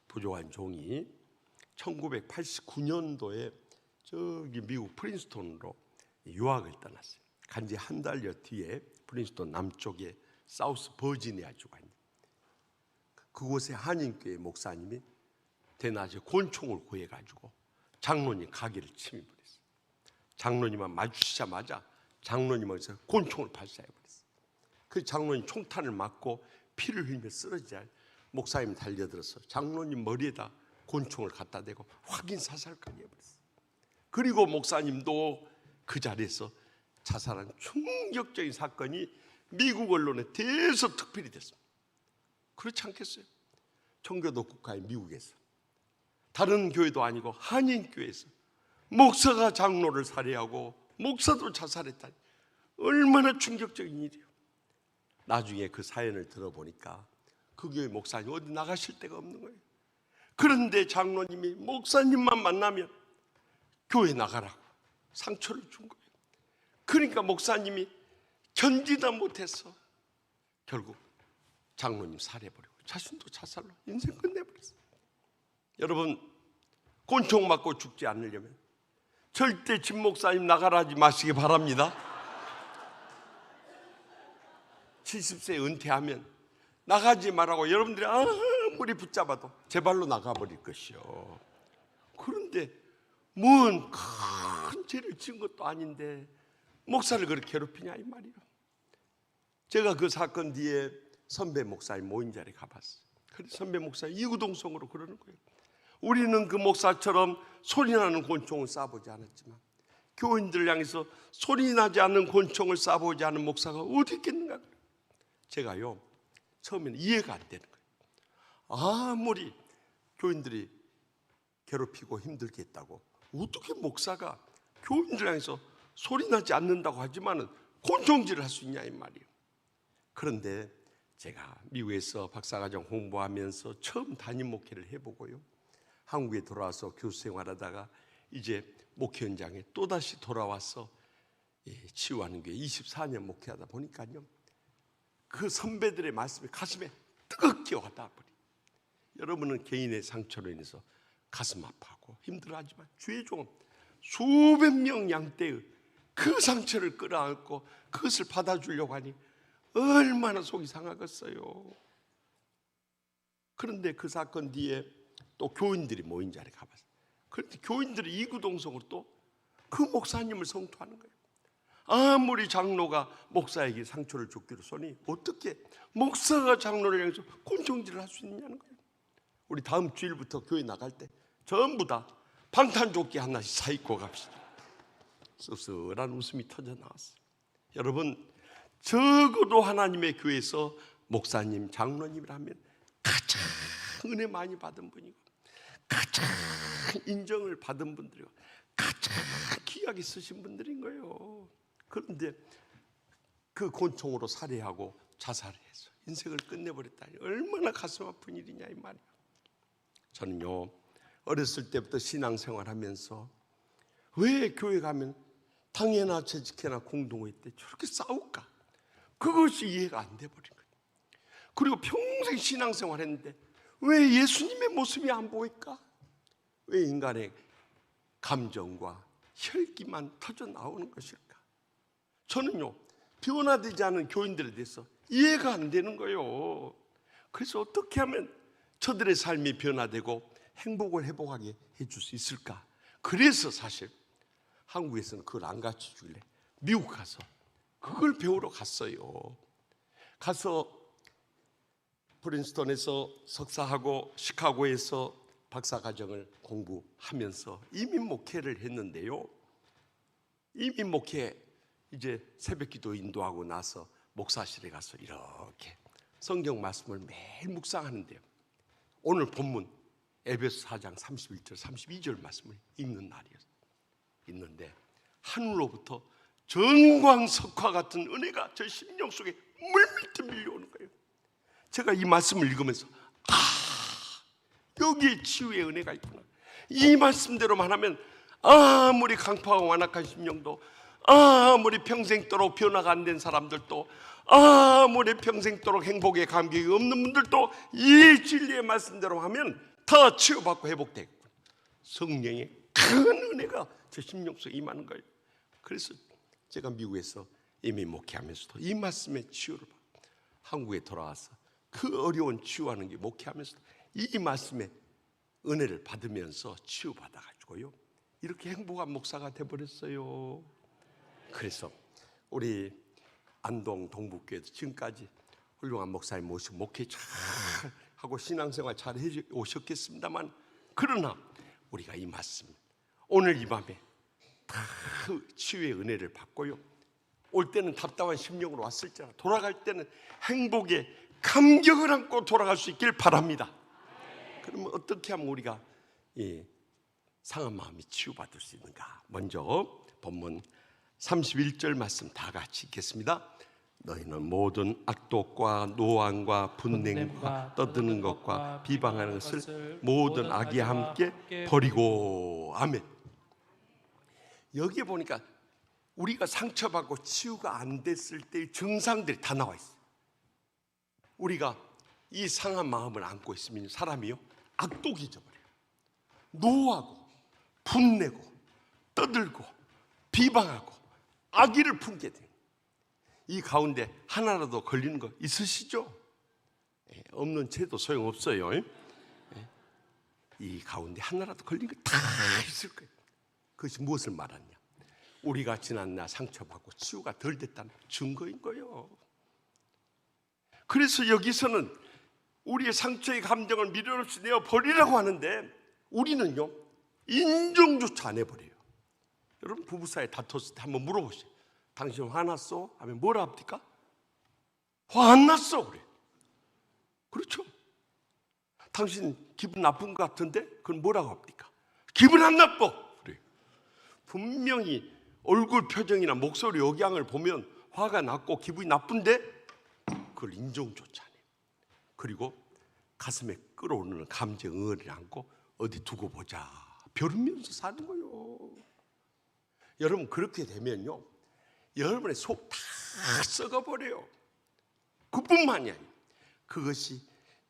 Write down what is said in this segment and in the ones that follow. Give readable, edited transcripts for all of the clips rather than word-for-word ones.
부족한 종이 1989년도에 저기 미국 프린스톤으로 유학을 떠났어요. 간지 한 달여 뒤에 프린스톤 남쪽에 사우스 버지니아주가 있는 그곳에 한인교회 목사님이 대낮에 곤충을 구해가지고 장로님 가게를 침입을 했어요. 장로님만 마주치자마자 장로님에서 곤충을 발사해버렸어요. 그 장로님 총탄을 맞고 피를 흘리며 쓰러지자 목사님 달려들어서 장로님 머리에다 곤충을 갖다 대고 확인 사살까지 해버렸어요. 그리고 목사님도 그 자리에서 자살한 충격적인 사건이 미국 언론에 대서특필이 됐습니다. 그렇지 않겠어요? 청교도 국가의 미국에서 다른 교회도 아니고 한인교회에서 목사가 장로를 살해하고 목사도 자살했다니 얼마나 충격적인 일이에요. 나중에 그 사연을 들어보니까 그 교회 목사님 어디 나가실 데가 없는 거예요. 그런데 장로님이 목사님만 만나면 교회 나가라고 상처를 준 거예요. 그러니까 목사님이 견디다 못해서 결국 장로님 살해버리고 자신도 자살로 인생 끝내버렸어요. 여러분, 곤충 맞고 죽지 않으려면 절대 진 목사님 나가라 하지 마시기 바랍니다. 70세 은퇴하면 나가지 말라고 여러분들이 아무리 붙잡아도 제 발로 나가버릴 것이요. 그런데 뭔 큰 죄를 지은 것도 아닌데 목사를 그렇게 괴롭히냐 이 말이에요. 제가 그 사건 뒤에 선배 목사님 모인 자리에 가봤어요. 그래서 선배 목사님 이구동성으로 그러는 거예요. 우리는 그 목사처럼 소리나는 곤충을 쏴보지 않았지만 교인들 향해서 소리나지 않는 곤충을 쏴보지 않은 목사가 어디 있겠는가. 제가요 처음에는 이해가 안 되는 거예요. 아무리 교인들이 괴롭히고 힘들게 했다고 어떻게 목사가 교인들 향해서 소리나지 않는다고 하지만은 곤충질을 할 수 있냐 이 말이에요. 그런데 제가 미국에서 박사과정 공부하면서 처음 담임 목회를 해보고요, 한국에 돌아와서 교수 생활하다가 이제 목회 현장에 또다시 돌아와서 치유하는 교회 24년 목회하다 보니까요, 그 선배들의 말씀이 가슴에 뜨겁게 와닿아버려요. 여러분은 개인의 상처로 인해서 가슴 아파하고 힘들어하지만 주의 종은 수백 명 양떼의 그 상처를 끌어안고 그것을 받아주려고 하니 얼마나 속이 상하겠어요. 그런데 그 사건 뒤에 또 교인들이 모인 자리에 가봤어요. 그런데 교인들이 이구동성으로 또 그 목사님을 성토하는 거예요. 아무리 장로가 목사에게 상처를 줬기로 소니 어떻게 목사가 장로를 향해서 곤충질을 할 수 있냐는 거예요. 우리 다음 주일부터 교회 나갈 때 전부 다 방탄조끼 하나씩 사입고 갑시다. 씁쓸한 웃음이 터져 나왔어요. 여러분, 적어도 하나님의 교회에서 목사님, 장로님이라면 가장 은혜 많이 받은 분이고 가장 인정을 받은 분들이고 가장 귀하게 쓰신 분들인 거예요. 그런데 그 곤충으로 살해하고 자살해서 인생을 끝내버렸다니 얼마나 가슴 아픈 일이냐 이 말이에요. 저는요 어렸을 때부터 신앙생활하면서 왜 교회 가면 당회나 재직회나 공동회 때 저렇게 싸울까? 그것이 이해가 안 돼버린 거예요. 그리고 평생 신앙생활했는데 왜 예수님의 모습이 안 보일까? 왜 인간의 감정과 혈기만 터져 나오는 것일까? 저는요 변화되지 않은 교인들에 대해서 이해가 안 되는 거예요. 그래서 어떻게 하면 저들의 삶이 변화되고 행복을 회복하게 해줄 수 있을까? 그래서 사실 한국에서는 그걸 안 가르쳐주길래 미국 가서 그걸 배우러 갔어요. 가서 프린스턴에서 석사하고 시카고에서 박사과정을 공부하면서 이민 목회를 했는데요, 이민 목회 이제 새벽기도 인도하고 나서 목사실에 가서 이렇게 성경 말씀을 매일 묵상하는데요, 오늘 본문 에베소 4장 31절 32절 말씀을 읽는 날이었어요. 있는데 하늘로부터 정광석화 같은 은혜가 저 심령 속에 물밀듯 밀려오는 거예요. 제가 이 말씀을 읽으면서 여기에 치유의 은혜가 있구나. 이 말씀대로만 하면 아무리 강팍하고 완악한 심령도, 아무리 평생도록 변화가 안 된 사람들도, 아무리 평생도록 행복의 감격이 없는 분들도 이 진리의 말씀대로 하면 다 치유받고 회복되고 성령의 큰 은혜가 제 심령 속에 임하는 거예요. 그래서 제가 미국에서 이미 목회하면서도 이 말씀에 치유를 받고 한국에 돌아와서 그 어려운 치유하는 게 목회하면서도 이 말씀에 은혜를 받으면서 치유받아가지고요 이렇게 행복한 목사가 돼버렸어요. 그래서 우리 안동 동북교회도 지금까지 훌륭한 목사님 모시고 목회 잘 하고 신앙생활 잘 해 오셨겠습니다만, 그러나 우리가 이 말씀 오늘 이 밤에 다 치유의 은혜를 받고요, 올 때는 답답한 심령으로 왔을지라도 돌아갈 때는 행복의 감격을 안고 돌아갈 수 있길 바랍니다. 그러면 어떻게 하면 우리가 이 상한 마음이 치유받을 수 있는가? 먼저 본문 31절 말씀 다 같이 읽겠습니다. 너희는 모든 악독과 노함과 분냄과 떠드는 것과 비방하는 것을 모든 악에 함께 버리고. 아멘. 여기에 보니까 우리가 상처받고 치유가 안 됐을 때의 증상들이 다 나와 있어요. 우리가 이 상한 마음을 안고 있으면 사람이요 악독이 잊어버려요. 노하고 분내고 떠들고 비방하고 악의를 품게 돼요. 이 가운데 하나라도 걸리는 거 있으시죠? 없는 채도 소용없어요. 이 가운데 하나라도 걸리는 거 다 있을 거예요. 그것이 무엇을 말하냐? 우리가 지난날 상처받고 치유가 덜 됐다는 증거인 거예요. 그래서 여기서는 우리의 상처의 감정을 미련 없이 내어 버리라고 하는데 우리는요 인정조차 안 해버려요. 여러분 부부 사이에 다퉜을 때 한번 물어보세요. 당신 화났어? 하면 뭐라 합니까? 화 안 났어 그래. 그렇죠? 당신 기분 나쁜 것 같은데 그건 뭐라고 합니까? 기분 안 나빠 그래. 분명히 얼굴 표정이나 목소리 억양을 보면 화가 났고 기분이 나쁜데 그걸 인정조차 안 해요. 그리고 가슴에 끌어오르는 감정 응어리를 안고 어디 두고 보자 벼르면서 사는 거예요. 여러분 그렇게 되면요 여러분의 속 다 썩어버려요. 그뿐만이 아니에요. 그것이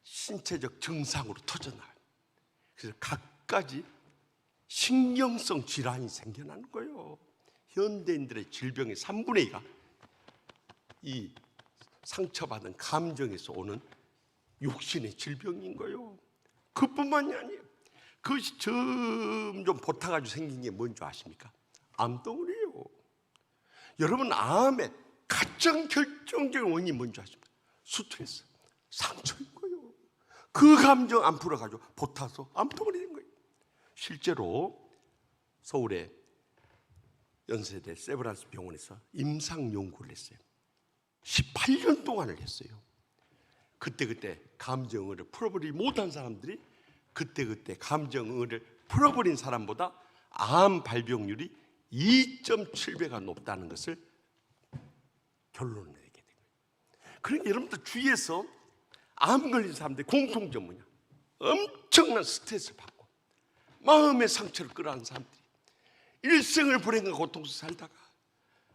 신체적 증상으로 터져나와요. 그래서 갖가지 신경성 질환이 생겨나는 거예요. 현대인들의 질병의 3분의 2가 이 상처받은 감정에서 오는 육신의 질병인 거예요. 그뿐만이 아니에요. 그것이 점점 보타가지고 생긴 게 뭔지 아십니까? 암덩어리예요. 여러분 암의 가장 결정적인 원인이 뭔지 아십니까? 스트레스, 상처인 거예요. 그 감정 안 풀어가지고 보타서 암덩어리 된 거예요. 실제로 서울의 연세대 세브란스 병원에서 임상 연구를 했어요. 18년 동안을 했어요. 그때 감정을 풀어버리지 못한 사람들이 그때 감정을 풀어버린 사람보다 암 발병률이 2.7배가 높다는 것을 결론을 내게 된 거예요. 그러니까 여러분들 주위에서 암 걸린 사람들의 공통점 뭐냐? 엄청난 스트레스를 받고 마음의 상처를 끌어안는 사람들이 일생을 불행과 고통 속에 살다가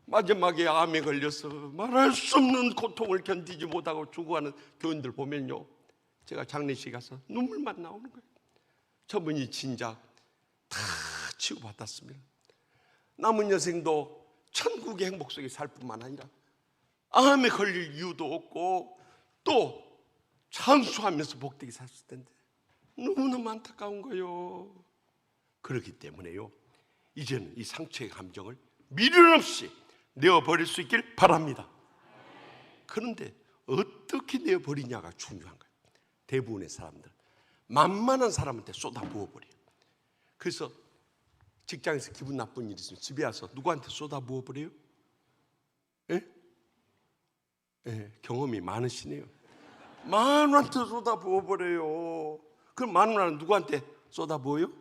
마지막에 암에 걸려서 말할 수 없는 고통을 견디지 못하고 죽어가는 교인들 보면요 제가 장례식에 가서 눈물만 나오는 거예요. 저분이 진작 다 치유받았습니다. 남은 여생도 천국의 행복 속에 살 뿐만 아니라 암에 걸릴 이유도 없고 또 장수하면서 복되게 살았을 텐데 너무너무 안타까운 거예요. 그렇기 때문에요 이제는 이 상처의 감정을 미련 없이 내어버릴 수 있길 바랍니다. 그런데 어떻게 내어버리냐가 중요한 거예요. 대부분의 사람들 만만한 사람한테 쏟아 부어버려요. 그래서 직장에서 기분 나쁜 일이 있으면 집에 와서 누구한테 쏟아 부어버려요? 경험이 많으시네요. 마누라한테 쏟아 부어버려요. 그럼 마누라는 누구한테 쏟아 부어요?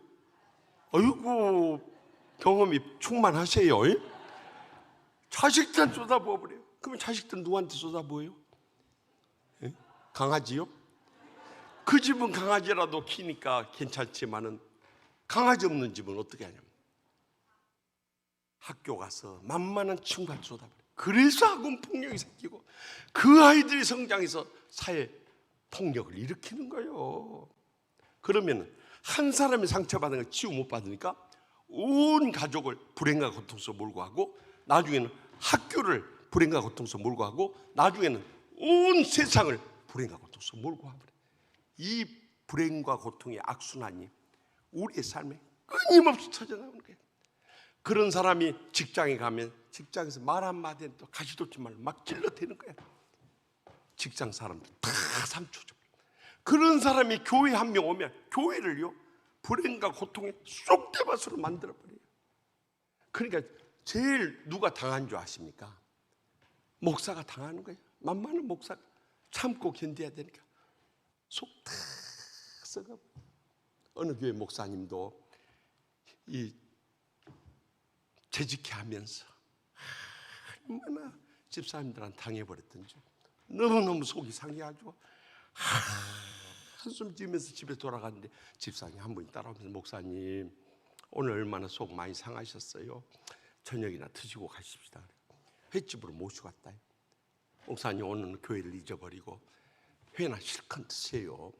아이고 경험이 충만하세요. 자식들한테 쏟아 부어버려요. 그러면 자식들은 누구한테 쏟아 부어요? 강아지요? 그 집은 강아지라도 키니까 괜찮지만은 강아지 없는 집은 어떻게 하냐면 학교 가서 만만한 친구한테 쏟아버려요. 그래서 학원 폭력이 생기고 그 아이들이 성장해서 사회 폭력을 일으키는 거예요. 그러면 한 사람이 상처받은 걸 치유 못 받으니까 온 가족을 불행과 고통 속 몰고 가고, 나중에는 학교를 불행과 고통 속 몰고 가고, 나중에는 온 세상을 불행과 고통 속 몰고 가버려요. 이 불행과 고통의 악순환이 우리의 삶에 끊임없이 터져나오는 거예요. 그런 사람이 직장에 가면 직장에서 말 한마디에 또 가시돋지 말로 막 찔러대는 거예요. 직장 사람들 다 삼초죠. 그런 사람이 교회 한 명 오면 교회를요 불행과 고통의 쏙대밭으로 만들어버려요. 그러니까 제일 누가 당한 줄 아십니까? 목사가 당하는 거예요. 만만한 목사가 참고 견뎌야 되니까 속 다 썩어. 어느 교회 목사님도 이 재직해 하면서 얼마나 집사님들한테 당해버렸던지 너무너무 속이 상해가지고 한숨 지으면서 집에 돌아갔는데 집사님 한 분이 따라오면서, 목사님 오늘 얼마나 속 많이 상하셨어요? 저녁이나 드시고 가십시다. 횟집으로 모시고 갔다. 목사님 오늘은 교회를 잊어버리고 회나 실컷 드세요.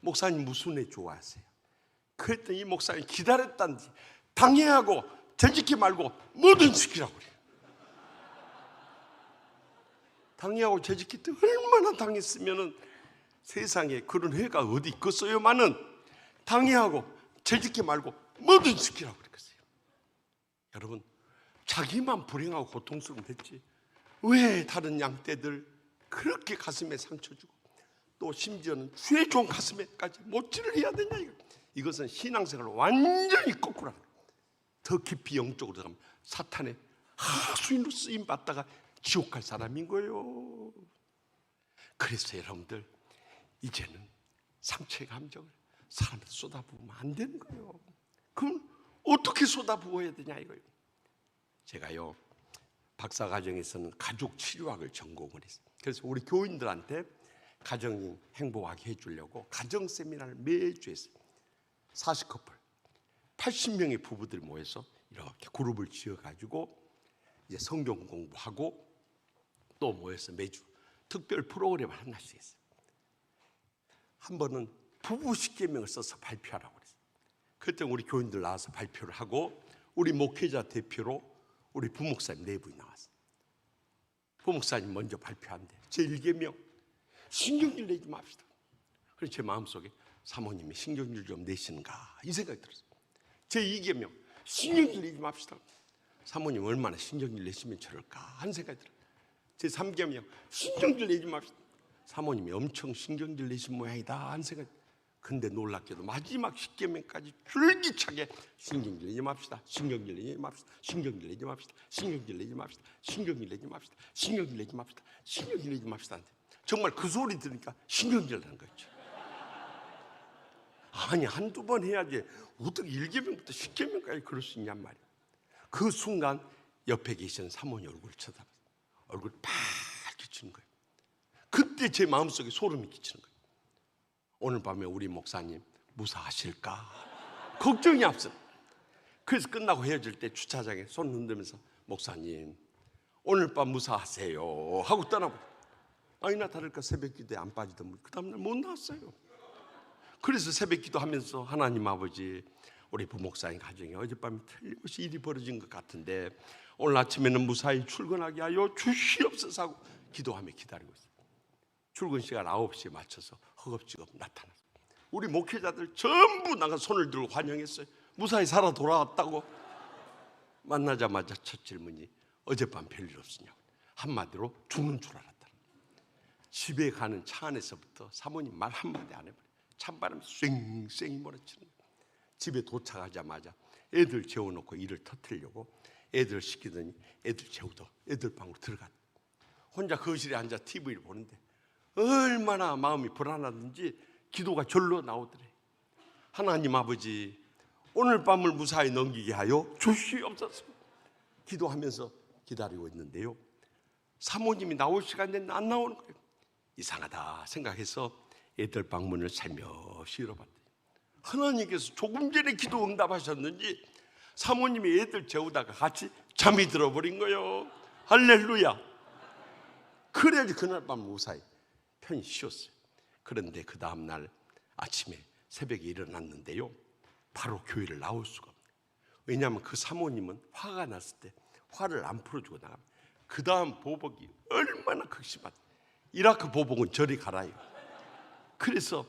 목사님 무슨 회 좋아하세요? 그랬더니 이 목사님 기다렸단지 당해하고 재직히 말고 뭐든 시키라고 그래요. 당해하고 재직히 때 얼마나 당했으면은 세상에 그런 회가 어디 있겠어요만은 당해하고 재직히 말고 뭐든 시키라고 그랬어요. 여러분, 자기만 불행하고 고통스러우면 됐지 왜 다른 양떼들 그렇게 가슴에 상처 주고 또 심지어는 주의 종 가슴에까지 못질을 해야 되냐. 이것은 신앙생활을 완전히 거꾸로 하는 거예요. 더 깊이 영적으로 들어가면 사탄의 하수인으로 쓰임 받다가 지옥 갈 사람인 거예요. 그래서 여러분들 이제는 상처의 감정을 사람한테 쏟아부으면 안 되는 거예요. 그럼 어떻게 쏟아부어야 되냐 이거예요. 제가요 박사과정에서는 가족치료학을 전공을 했어요. 그래서 우리 교인들한테 가정이 행복하게 해주려고 가정 세미나를 매주 했어요. 40커플 80명의 부부들이 모여서 이렇게 그룹을 지어가지고 이제 성경 공부하고 또 모여서 매주 특별 프로그램을 하나씩 했어요. 한 번은 부부 10계명을 써서 발표하라고 그랬어요. 그때 우리 교인들 나와서 발표를 하고 우리 목회자 대표로 우리 부목사님 4분이 나왔어요. 부목사님 먼저 발표한대. 제 1계명 신경질 내지 맙시다. 그래서 제 마음속에 사모님이 신경질 좀 내시는가 이 생각이 들었어요. 제 2계명 신경질 내지 맙시다. 사모님 얼마나 신경질 내시면 저럴까 한 생각이 들어요. 제 3계명 신경질 내지 맙시다. 사모님이 엄청 신경질 내신 모양이다 한 생각이. 근데 놀랍게도 마지막 10계명까지 줄기차게 신경질 내지 맙시다. 신경질 내지 맙시다. 신경질 내지 맙시다. 신경질 내지 맙시다. 신경질 내지 맙시다. 신경질 내지 맙시다. 신경질 내지 맙시다. 정말 그 소리 들으니까 신경질 나는 거죠. 아니 한두 번 해야지 어떻게 1계명부터 10계명까지 그럴 수 있냔 말이야. 그 순간 옆에 계시는 사모님 얼굴을 쳐다봤어요. 얼굴 빨개 지는 거예요. 그때 제 마음속에 소름이 끼치는 거예요. 오늘 밤에 우리 목사님 무사하실까 걱정이 앞서. 그래서 끝나고 헤어질 때 주차장에 손 흔들면서 목사님 오늘 밤 무사하세요 하고 떠나버려요. 아니나 다를까 새벽 기도에 안 빠지던 분 그 다음날 못 나왔어요. 그래서 새벽 기도하면서 하나님 아버지 우리 부목사님 가정에 어젯밤에 틀림없이 일이 벌어진 것 같은데 오늘 아침에는 무사히 출근하게 하여 주시옵소서 하고 기도하며 기다리고 있어요. 출근 시간 9시에 맞춰서 허겁지겁 나타났어요. 우리 목회자들 전부 나가 손을 들고 환영했어요. 무사히 살아 돌아왔다고. 만나자마자 첫 질문이 어젯밤 별일 없으냐고. 한마디로 죽는 줄 알았다. 집에 가는 차 안에서부터 사모님 말 한마디 안 해버려요. 찬바람이 쌩쌩이 몰아치는 거예요. 집에 도착하자마자 애들 재워놓고 일을 터뜨리려고 애들 시키더니 애들 재우더 애들 방으로 들어갔다. 혼자 거실에 앉아 TV를 보는데 얼마나 마음이 불안하든지 기도가 절로 나오더래. 하나님 아버지 오늘 밤을 무사히 넘기게 하여 주시옵소서. 기도하면서 기다리고 있는데요, 사모님이 나올 시간 됐는데 안 나오는 거예요. 이상하다 생각해서 애들 방문을 살며시 열어봤더니 하나님께서 조금 전에 기도 응답하셨는지 사모님이 애들 재우다가 같이 잠이 들어버린 거예요. 할렐루야. 그래야지 그날 밤 무사히 편히 쉬었어요. 그런데 그 다음날 아침에 새벽에 일어났는데요, 바로 교회를 나올 수가 없어요. 왜냐하면 그 사모님은 화가 났을 때 화를 안 풀어주고 나갑니다. 그 다음 보복이 얼마나 극심하다. 이라크 보복은 저리 가라요. 그래서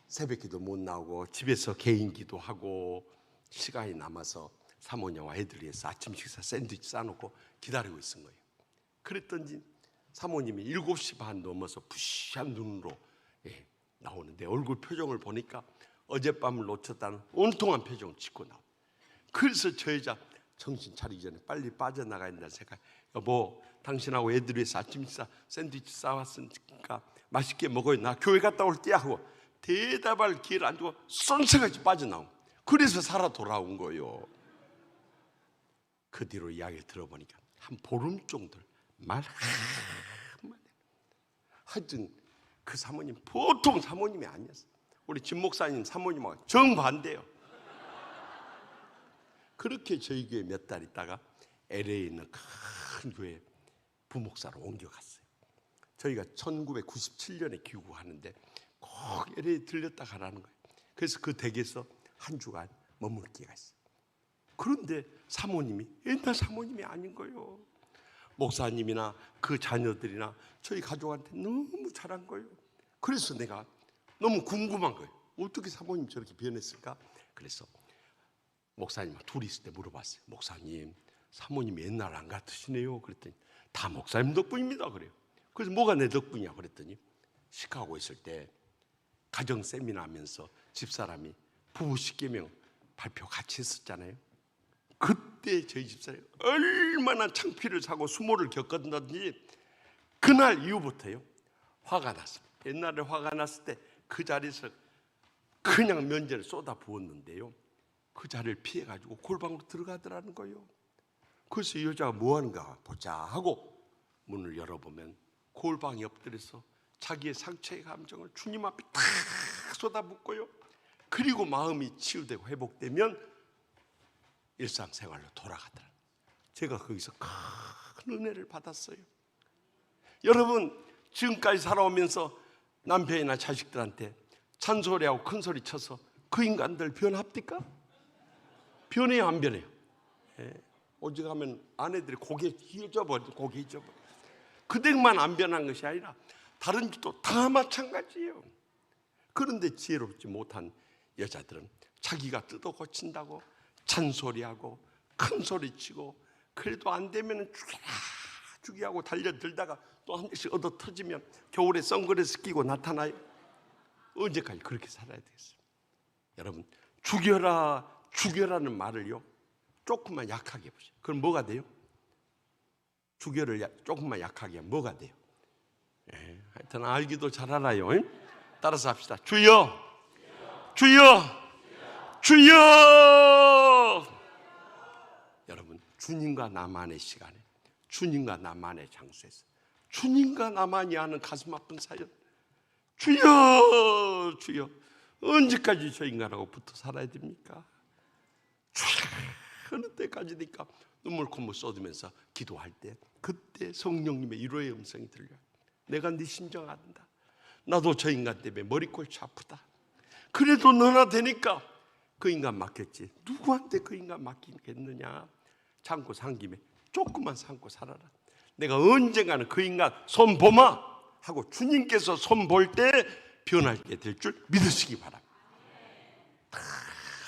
새벽기도 못 나오고 집에서 개인 기도하고 시간이 남아서 사모님과 애들 위해서 아침 식사 샌드위치 싸놓고 기다리고 있은 거예요. 그랬더니 사모님이 7시 반 넘어서 부시한 눈으로 나오는데 얼굴 표정을 보니까 어젯밤을 놓쳤다는 온통한 표정을 짓고 나와요. 그래서 저 여자 정신 차리기 전에 빨리 빠져나가야 된다는 생각. 여보, 당신하고 애들 위해서 아침 식사 샌드위치 싸왔으니까 맛있게 먹어요. 나 교회 갔다 올 때야 하고 대답할 기회를 안 주고 쏜색같이 빠져나온. 그래서 살아 돌아온 거예요. 그 뒤로 이야기를 들어보니까 한 보름 정도 말 한마디. 하여튼 그 사모님 보통 사모님이 아니었어요. 우리 진 목사님 사모님하고 정반대예요. 그렇게 저희 교회 몇 달 있다가 LA에 있는 큰 교회 부목사로 옮겨갔어요. 저희가 1997년에 귀국하는데 꼭 LA에 들렸다 가라는 거예요. 그래서 그 댁에서 한 주간 머물 기회가 있어요. 그런데 사모님이 옛날 사모님이 아닌 거예요. 목사님이나 그 자녀들이나 저희 가족한테 너무 잘한 거예요. 그래서 내가 너무 궁금한 거예요. 어떻게 사모님 저렇게 변했을까? 그래서 목사님과 둘이 있을 때 물어봤어요. 목사님, 사모님이 옛날 안 같으시네요. 그랬더니 다 목사님 덕분입니다. 그래요. 그래서 뭐가 내 덕분이야? 그랬더니 시카고 있을 때 가정 세미나 하면서 집사람이 부부 10계명 발표 같이 했었잖아요. 그때 저희 집사람이 얼마나 창피를 사고 수모를 겪었는지 그날 이후부터요 화가 났습니다. 옛날에 화가 났을 때 그 자리에서 그냥 면제를 쏟아 부었는데요, 그 자리를 피해가지고 골방으로 들어가더라는 거예요. 그래서 이 여자가 뭐 하는가 보자 하고 문을 열어보면 골방에 엎드려서 자기의 상처의 감정을 주님 앞에 다 쏟아붓고요, 그리고 마음이 치유되고 회복되면 일상생활로 돌아가더라. 제가 거기서 큰 은혜를 받았어요. 여러분, 지금까지 살아오면서 남편이나 자식들한테 찬소리하고 큰소리 쳐서 그 인간들 변합니까? 변해요, 안 변해요? 오직 하면 아내들이 고개 휘어져버려. 그들만 안 변한 것이 아니라 다른 집도 다 마찬가지예요. 그런데 지혜롭지 못한 여자들은 자기가 뜯어 고친다고 찬소리하고 큰소리치고 그래도 안 되면 죽이라 하고 달려들다가 또 한 대씩 얻어 터지면 겨울에 선글라스 끼고 나타나요. 언제까지 그렇게 살아야 되겠어요? 여러분, 죽여라는 말을요 조금만 약하게 보세요. 그럼 뭐가 돼요? 죽여를 조금만 약하게 하면 뭐가 돼요? 하여튼 알기도 잘 알아요. 따라서 합시다. 주여, 주여, 주여. 여러분, 주님과 나만의 시간에, 주님과 나만의 장소에서, 주님과 나만이 하는 가슴 아픈 사연. 주여, 주여. 언제까지 저 인간하고 붙어 살아야 됩니까? 어느 때까지니까 눈물 콧물 쏟으면서 기도할 때 그때 성령님의 위로의 음성이 들려요. 내가 네 심정 안다. 나도 저 인간 때문에 머리꼴이 아프다. 그래도 너나 되니까 그 인간 맡겼지. 누구한테 그 인간 맡기겠느냐. 참고 산 김에 조금만 참고 살아라. 내가 언젠가는 그 인간 손 보마 하고 주님께서 손 볼 때 변하게 될 줄 믿으시기 바랍니다. 다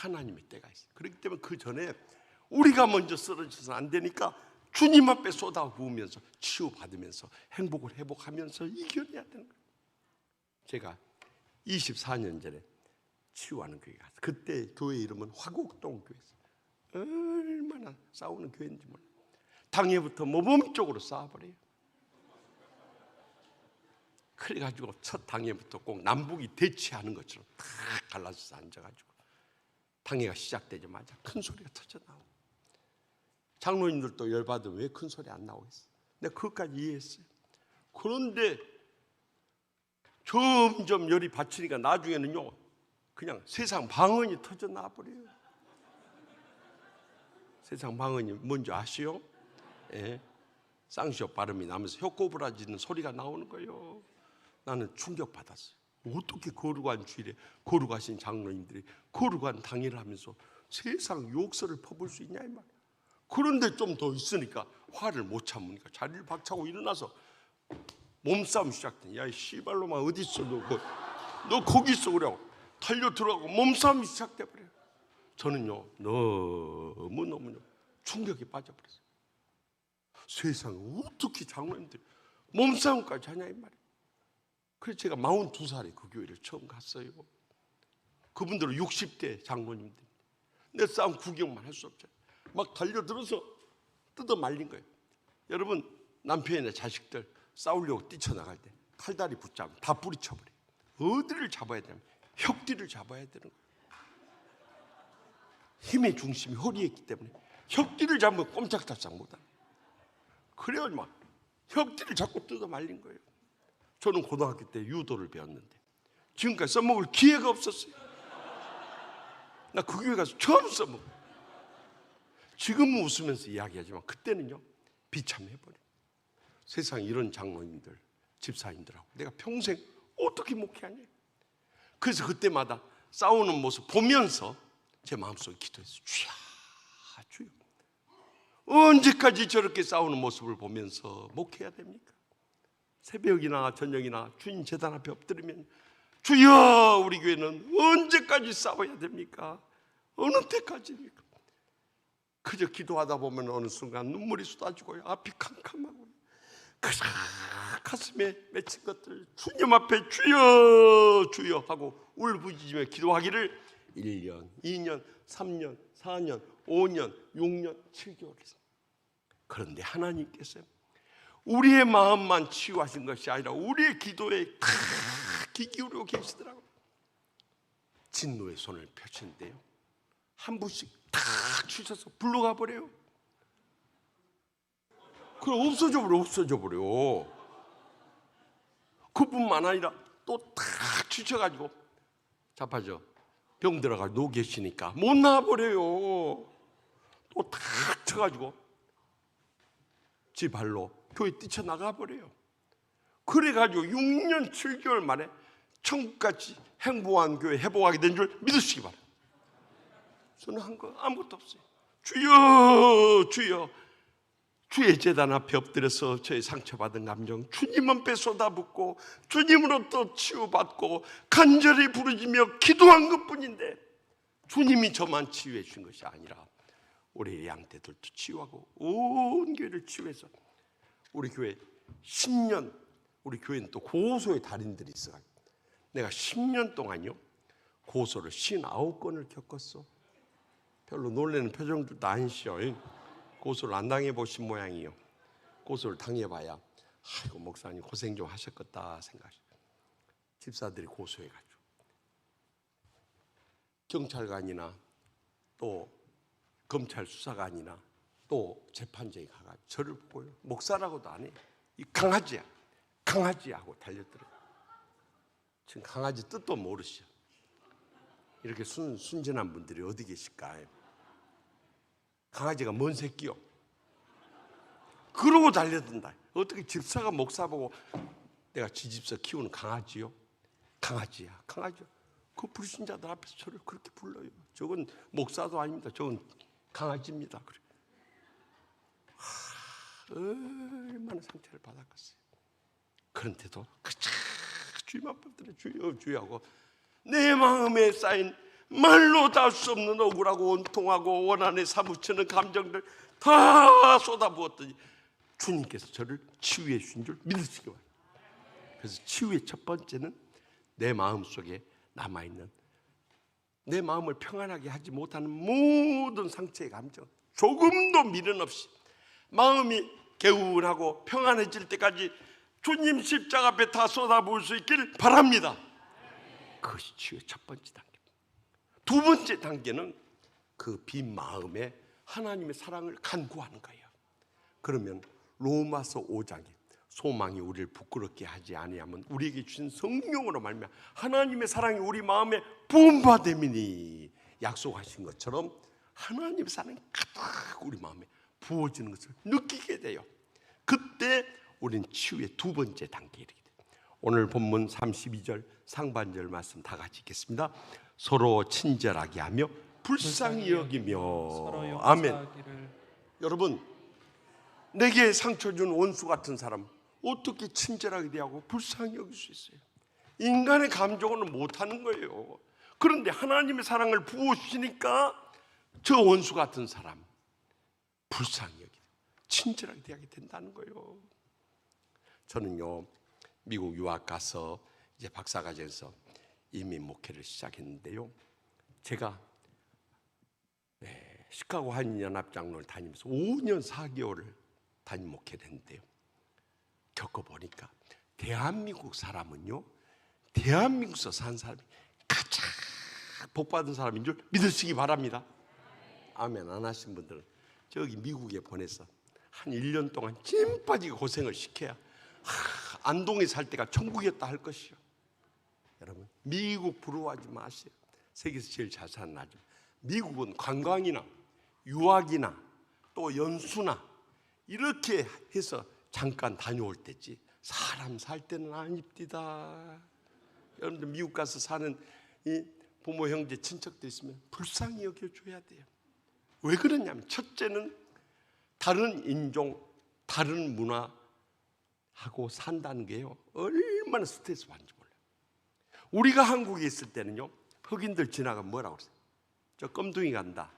하나님의 때가 있어요. 그렇기 때문에 그 전에 우리가 먼저 쓰러져서 안 되니까 주님 앞에 쏟아부으면서 치유받으면서 행복을 회복하면서 이겨내야 되는 거예요. 제가 24년 전에 치유하는 교회 갔어요. 그때 교회 이름은 화곡동 교회였어요. 얼마나 싸우는 교회인지 몰라요. 당회부터 모범적으로 싸워버려요. 그래가지고 첫 당회부터 꼭 남북이 대치하는 것처럼 다 갈라져서 앉아가지고 당회가 시작되자마자 큰 소리가 터져나오고, 장로님들도 열받으면 왜 큰 소리 안 나오겠어요? 내가 그것까지 이해했어요. 그런데 점점 열이 받치니까 나중에는요 그냥 세상 방언이 터져나와버려요. 세상 방언이 뭔지 아시오? 쌍시옷 발음이 나면서 혀꼬부라지는 소리가 나오는 거예요. 나는 충격받았어요. 어떻게 거룩한 주일에 거룩하신 장로님들이 거룩한 당일을 하면서 세상 욕설을 퍼볼 수 있냐 이 말이야. 그런데 좀 더 있으니까 화를 못 참으니까 자리를 박차고 일어나서 몸싸움 시작돼. 야, 이 씨발로만 어디 있어? 너 거기 있어 그래. 달려 들어가고 몸싸움이 시작돼 버려. 저는요 너무 충격에 빠져버렸어요. 세상에 어떻게 장로님들이 몸싸움까지 하냐 이 말이에요. 그래서 제가 42살에 그 교회를 처음 갔어요. 그분들은 60대 장로님들. 내 싸움 구경만 할 수 없잖아요. 막 달려들어서 뜯어 말린 거예요. 여러분, 남편이나 자식들 싸우려고 뛰쳐나갈 때 칼다리 붙잡으면 다 뿌리쳐버려요. 어디를 잡아야 되냐면 혁뒤를 잡아야 되는 거예요. 힘의 중심이 허리에 있기 때문에 혁뒤를 잡으면 꼼짝달싹 못하는 거예요. 그래가지고 막 혁뒤를 잡고 뜯어 말린 거예요. 저는 고등학교 때 유도를 배웠는데 지금까지 써먹을 기회가 없었어요. 나 그 교회 가서 처음 써먹어. 지금은 웃으면서 이야기하지만 그때는요 비참해버려. 세상에 이런 장로님들, 집사님들하고 내가 평생 어떻게 목회하냐. 그래서 그때마다 싸우는 모습 보면서 제 마음속에 기도했어요. 주여, 언제까지 저렇게 싸우는 모습을 보면서 목회해야 됩니까? 새벽이나 저녁이나 주님 제단 앞에 엎드리면 주여, 우리 교회는 언제까지 싸워야 됩니까? 어느 때까지입니까? 그저 기도하다 보면 어느 순간 눈물이 쏟아지고요, 앞이 캄캄하고 그저 가슴에 맺힌 것들 주님 앞에 주여 하고 울부짖으며 기도하기를 1년, 2년, 3년, 4년, 5년, 6년, 7개월 했어요. 그런데 하나님께서 우리의 마음만 치유하신 것이 아니라 우리의 기도에 다 귀 기울이고 계시더라고요. 진노의 손을 펼치는데요, 한 분씩 다 주셔서 불러가 버려요. 그럼 없어져 버려. 그뿐만 아니라 또 다 주셔가지고 자빠져 병 들어가 누워 계시니까 못 나와버려요. 또 다 쳐가지고 지 발로 교회 뛰쳐나가 버려요. 그래가지고 6년 7개월 만에 천국같이 행복한 교회 회복하게 된 줄 믿으시기 바랍니다. 저는 한 거 아무것도 없어요. 주여 주의 제단 앞에 엎드려서 저의 상처받은 감정 주님 앞에 쏟아붓고 주님으로부터 치유받고 간절히 부르짖며 기도한 것뿐인데, 주님이 저만 치유해 주신 것이 아니라 우리 양떼들도 치유하고 온 교회를 치유해서 우리 교회 10년, 우리 교회는 또 고소의 달인들이 있어요. 내가 10년 동안요 고소를 59건을 겪었어. 별로 놀라는 표정들도 아니시죠. 고소를 안 당해보신 모양이에요. 고소를 당해봐야 아이고 목사님 고생 좀 하셨겠다 생각하시죠. 집사들이 고소해가지고 경찰관이나 또 검찰 수사관이나 또 재판장에 가가지고 저를 보고요, 목사라고도 안 해요. 이 강아지야 하고 달려들어요. 지금 강아지 뜻도 모르시죠. 이렇게 순진한 분들이 어디 계실까? 강아지가 뭔 새끼요? 그러고 달려든다. 어떻게 집사가 목사 보고 내가 지집사 키우는 강아지요? 강아지야. 그 불신자들 앞에서 저를 그렇게 불러요. 저건 목사도 아닙니다. 저건 강아지입니다. 그래. 얼마나 상처를 받았겠어요. 그런데도 그저 주님 앞에 주여 하고 내 마음에 쌓인 말로 닿을 수 없는 억울하고 원통하고 원한에 사무치는 감정들 다 쏟아부었더니 주님께서 저를 치유해 주신 줄 믿으시기 바랍니다. 그래서 치유의 첫 번째는 내 마음속에 남아있는, 내 마음을 평안하게 하지 못하는 모든 상처의 감정, 조금도 미련 없이 마음이 개운하고 평안해질 때까지 주님 십자가 앞에 다 쏟아부을 수 있길 바랍니다. 그것이 치유의 첫 번째 단계. 두 번째 단계는 그 빈 마음에 하나님의 사랑을 간구하는 거예요. 그러면 로마서 5장에 소망이 우리를 부끄럽게 하지 아니하면 우리에게 주신 성령으로 말미암아 하나님의 사랑이 우리 마음에 부음받음이니 약속하신 것처럼 하나님의 사랑이 가득 우리 마음에 부어지는 것을 느끼게 돼요. 그때 우리는 치유의 두 번째 단계에 이르게 돼요. 오늘 본문 32절 상반절 말씀 다 같이 읽겠습니다. 서로 친절하게 하며 불쌍히 여기며. 아멘. 여러분, 내게 상처 준 원수 같은 사람 어떻게 친절하게 대하고 불쌍히 여길 수 있어요? 인간의 감정으로는 못하는 거예요. 그런데 하나님의 사랑을 부어주시니까 저 원수 같은 사람 불쌍히 여기고 친절하게 대하게 된다는 거예요. 저는요, 미국 유학 가서 이제 박사과정에서 이민 목회를 시작했는데요, 제가 시카고 한인연합장로를 다니면서 5년 4개월을 담임 목회를 했는데요, 겪어보니까 대한민국 사람은요, 대한민국에서 산 사람이 가장 복받은 사람인 줄 믿으시기 바랍니다. 아멘. 안 하신 분들은 저기 미국에 보내서 한 1년 동안 찐 빠지게 고생을 시켜야 안동에 살 때가 천국이었다 할 것이요. 여러분, 미국 부러워하지 마세요. 세계에서 제일 잘 사는 나라. 미국은 관광이나 유학이나 또 연수나 이렇게 해서 잠깐 다녀올 때지 사람 살 때는 아닙니다. 여러분들 미국 가서 사는 이 부모, 형제, 친척들 있으면 불쌍히 여겨줘야 돼요. 왜 그러냐면 첫째는 다른 인종, 다른 문화하고 산다는 게요, 얼마나 스트레스 받는지 몰라요. 우리가 한국에 있을 때는요, 흑인들 지나가면 뭐라고 그랬어요? 저 껌둥이 간다,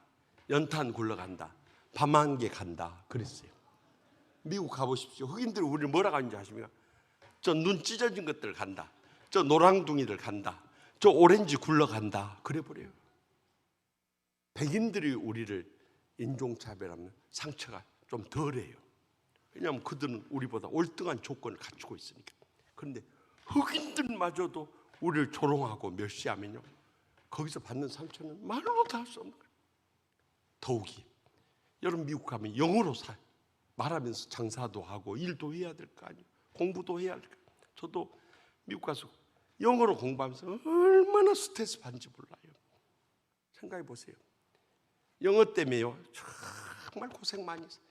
연탄 굴러간다, 밤안개 간다 그랬어요. 미국 가보십시오. 흑인들이 우리를 뭐라고 하는지 아십니까? 저 눈 찢어진 것들 간다, 저 노랑둥이들 간다, 저 오렌지 굴러간다 그래버려요. 백인들이 우리를 인종차별하면 상처가 좀 덜해요. 왜냐하면 그들은 우리보다 올등한 조건을 갖추고 있으니까. 그런데 흑인들마저도 우리를 조롱하고 멸시하면요, 거기서 받는 상처는 말로 다 할 수 없는 거예요. 더욱이 여러분 미국 가면 영어로 말하면서 장사도 하고 일도 해야 될 거 아니에요. 공부도 해야 될 거 아니에요. 저도 미국 가서 영어로 공부하면서 얼마나 스트레스 받는지 몰라요. 생각해 보세요. 영어 때문에요, 정말 고생 많이 했어요.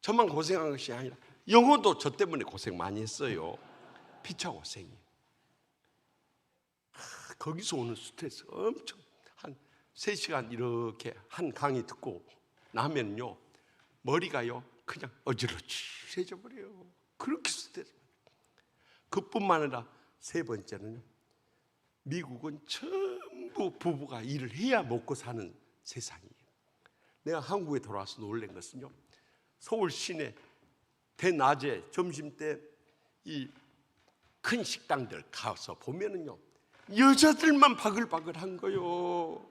저만 고생한 것이 아니라 영어도 저 때문에 고생 많이 했어요. 피차 고생이. 거기서 오는 스트레스 엄청, 한 3시간 이렇게 한 강의 듣고 나면요, 머리가요 그냥 어지러지해져 버려요. 그렇게 스트레스 받아요. 그뿐만 아니라 세 번째는요, 미국은 전부 부부가 일을 해야 먹고 사는 세상이에요. 내가 한국에 돌아와서 놀란 것은요, 서울 시내 대낮에 점심때 이 큰 식당들 가서 보면은요, 여자들만 바글바글한 거요.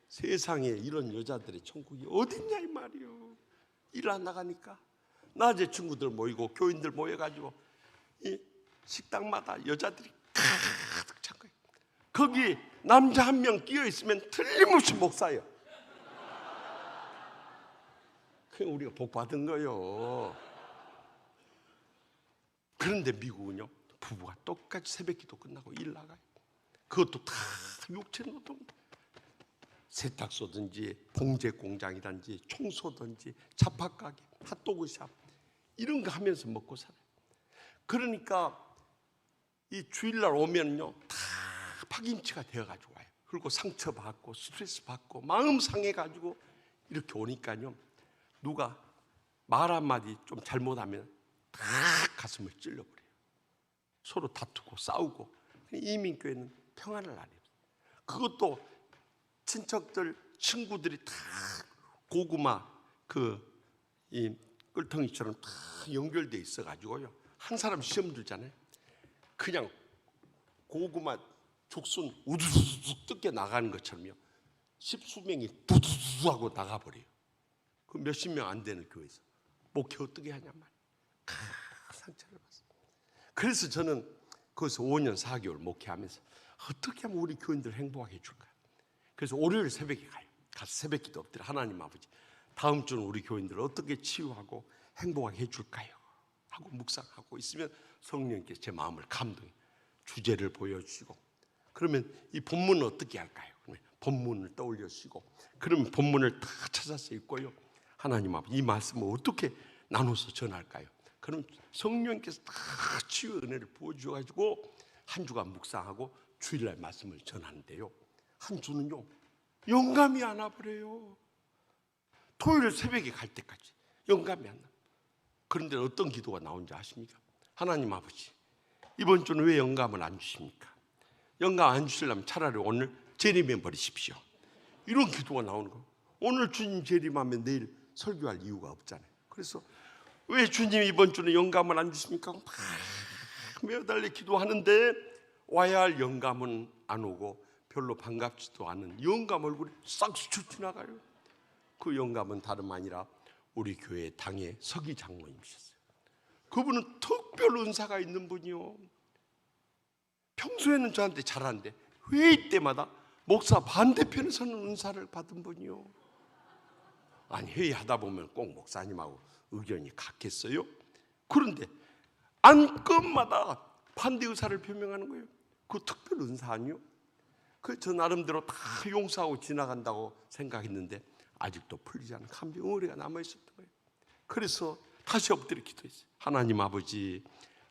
세상에 이런 여자들의 천국이 어딨냐 이 말이요. 일 안 나가니까 낮에 친구들 모이고 교인들 모여가지고 이 식당마다 여자들이 가득 찬 거예요. 거기 남자 한 명 끼어 있으면 틀림없이 목사예요. 그게 우리가 복 받은 거요. 그런데 미국은요, 부부가 똑같이 새벽기도 끝나고 일 나가요. 그것도 다 육체 노동, 세탁소든지 봉제 공장이든지 청소든지 잡화가게, 핫도그샵 이런 거 하면서 먹고 살아요. 그러니까 이 주일날 오면요, 다 파김치가 되어가지고 와요. 그리고 상처받고 스트레스 받고 마음 상해가지고 이렇게 오니까요, 누가 말 한마디 좀 잘못하면 다 가슴을 찔러버려요. 서로 다투고 싸우고. 이민교회는 평안을 안 해요. 그것도 친척들, 친구들이 다 고구마 이 끌텅이처럼 다 연결돼 있어가지고요, 한 사람 시험 들잖아요. 그냥 고구마 죽순 우두둑 뜯겨 나가는 것처럼요, 십수명이 두두두 하고 나가버려요. 그 몇십 명 안 되는 교회에서 목회 어떻게 하냐 말이에요. 상처를 받습니다. 그래서 저는 거기서 5년 4개월 목회하면서 어떻게 하면 우리 교인들 행복하게 해줄까요? 그래서 월요일 새벽에 가요. 가서 새벽기도 엎드려 하나님 아버지, 다음 주는 우리 교인들을 어떻게 치유하고 행복하게 해줄까요? 하고 묵상하고 있으면 성령께서 제 마음을 감동해 주제를 보여주시고, 그러면 이 본문은 어떻게 할까요? 그러면 본문을 떠올려 주시고, 그러면 본문을 다 찾아서 읽고요, 하나님 아버지 이 말씀을 어떻게 나눠서 전할까요? 그럼 성령께서 다 치유의 은혜를 부어주셔가지고 한 주간 묵상하고 주일날 말씀을 전하는데요, 한 주는요 영감이 안 와버려요. 토요일 새벽에 갈 때까지 영감이 안 나. 그런데 어떤 기도가 나온지 아십니까? 하나님 아버지, 이번 주는 왜 영감을 안 주십니까? 영감 안 주시려면 차라리 오늘 재림해 버리십시오. 이런 기도가 나오는 거예요. 오늘 주님 재림하면 내일 설교할 이유가 없잖아요. 그래서 왜 주님 이번 주는 영감을 안 주십니까? 막 매달려 기도하는데 와야 할 영감은 안 오고 별로 반갑지도 않은 영감 얼굴이 싹 스쳐 지나가요. 그 영감은 다름 아니라 우리 교회 당의 서기 장로님이셨어요. 그분은 특별 은사가 있는 분이요. 평소에는 저한테 잘하는데 회의 때마다 목사 반대편에 서는 은사를 받은 분이요. 아니, 회의하다 보면 꼭 목사님하고 의견이 같겠어요? 그런데 안건마다 반대 의사를 표명하는 거예요. 그 특별 은사 아니요? 그 저 나름대로 다 용서하고 지나간다고 생각했는데 아직도 풀리지 않은 감정 의뢰가 남아있었던 거예요. 그래서 다시 엎드려 기도했어요. 하나님 아버지,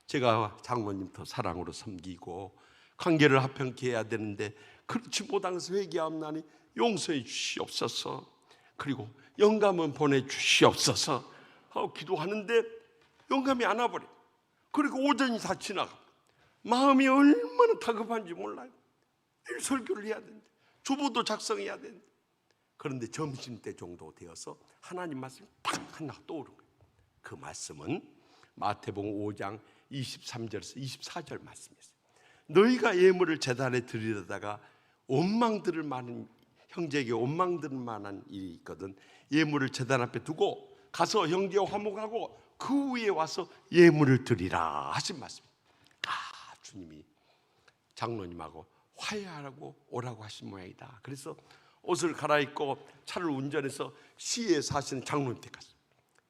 제가 장로님 더 사랑으로 섬기고 관계를 화평케 해야 되는데 그렇지 못해서 회개하옵나니 용서해 주시옵소서. 그리고 영감은 보내주시옵소서 하고 기도하는데 영감이 안 와버려요. 그리고 오전이 다 지나가. 마음이 얼마나 다급한지 몰라요. 내일 설교를 해야 되는데, 주보도 작성해야 되는데. 그런데 점심때 정도 되어서 하나님 말씀이 딱 하나 떠오른 거예요. 그 말씀은 마태복음 5장 23절에서 24절 말씀이었어요. 너희가 예물을 제단에 드리려다가 원망들을 많은 형제에게 원망들을 만한 일이 있거든. 예물을 제단 앞에 두고 가서 형제와 화목하고 그 위에 와서 예물을 드리라 하신 말씀입니다. 주님이 장로님하고 화해하라고 오라고 하신 모양이다. 그래서 옷을 갈아입고 차를 운전해서 시에 사시는 장로님 댁 갔어요.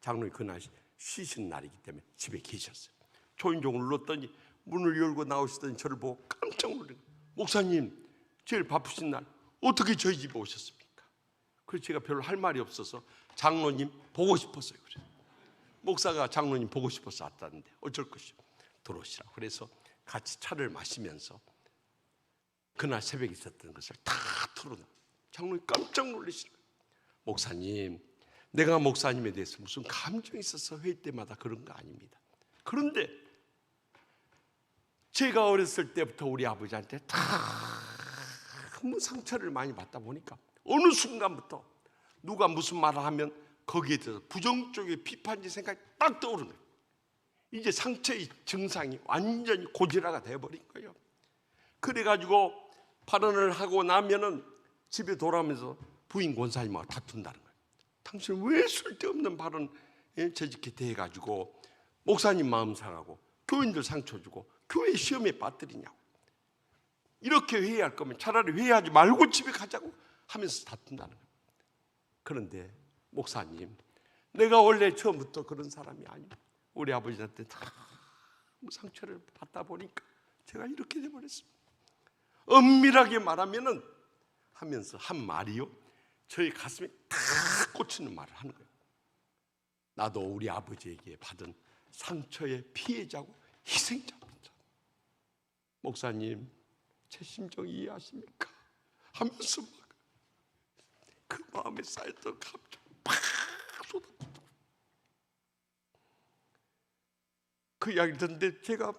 장로님 그날 쉬신 날이기 때문에 집에 계셨어요. 초인종을 눌렀더니 문을 열고 나오시더니 저를 보고 깜짝 놀란 거예요. 목사님, 제일 바쁘신 날 어떻게 저희 집에 오셨습니까? 그래서 제가 별로 할 말이 없어서 장로님 보고 싶었어요. 그래서 목사가 장로님 보고 싶어서 왔다는데 어쩔 것이요, 들어오시라고. 그래서 같이 차를 마시면서 그날 새벽에 있었던 것을 다 털어놔. 장로님 깜짝 놀라시는 거예요. 목사님, 내가 목사님에 대해서 무슨 감정이 있어서 회의 때마다 그런 거 아닙니다. 그런데 제가 어렸을 때부터 우리 아버지한테 너무 상처를 많이 받다 보니까 어느 순간부터 누가 무슨 말을 하면 거기에 대해서 부정적인 비판적 생각이 딱 떠오르는 거예요. 이제 상처의 증상이 완전히 고질화가 돼버린 거예요. 그래가지고 발언을 하고 나면은 집에 돌아오면서 부인 권사님하고 다툰다는 거예요. 당신은 왜 쓸데없는 발언 저렇게 대해가지고 목사님 마음 상하고 교인들 상처 주고 교회 시험에 빠뜨리냐고. 이렇게 회의할 거면 차라리 회의하지 말고 집에 가자고 하면서 다툰다는 거예요. 그런데 목사님, 내가 원래 처음부터 그런 사람이 아니에요. 우리 아버지한테 다 상처를 받다 보니까 제가 이렇게 돼버렸습니다. 엄밀하게 말하면은 하면서 한 말이요, 저희 가슴에 탁 꽂히는 말을 하는 거예요. 나도 우리 아버지에게 받은 상처의 피해자고 희생자입니다. 목사님, 제 심정 이해하십니까? 하면서 막 그 마음에 쌓였던 감정 팍 쏟아붓고 그 이야기를 듣는데 제가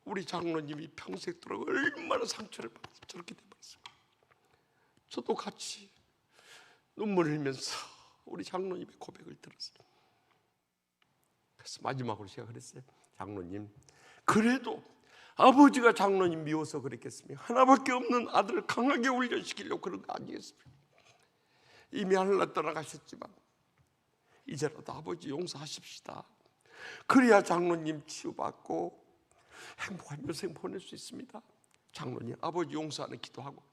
우리 장로님이 평생 동안 얼마나 상처를 받아서 저렇게 돼버렸어요. 저도 같이 눈물 흘리면서 우리 장로님의 고백을 들었어요. 그래서 마지막으로 제가 그랬어요. 장로님, 그래도 아버지가 장로님 미워서 그랬겠습니까? 하나밖에 없는 아들을 강하게 훈련시키려고 그런 거 아니겠습니까? 이미 하늘나라 떠나가셨지만 이제라도 아버지 용서하십시다. 그래야 장로님 치유받고 행복한 인생 보낼 수 있습니다. 장로님, 아버지 용서하는 기도하고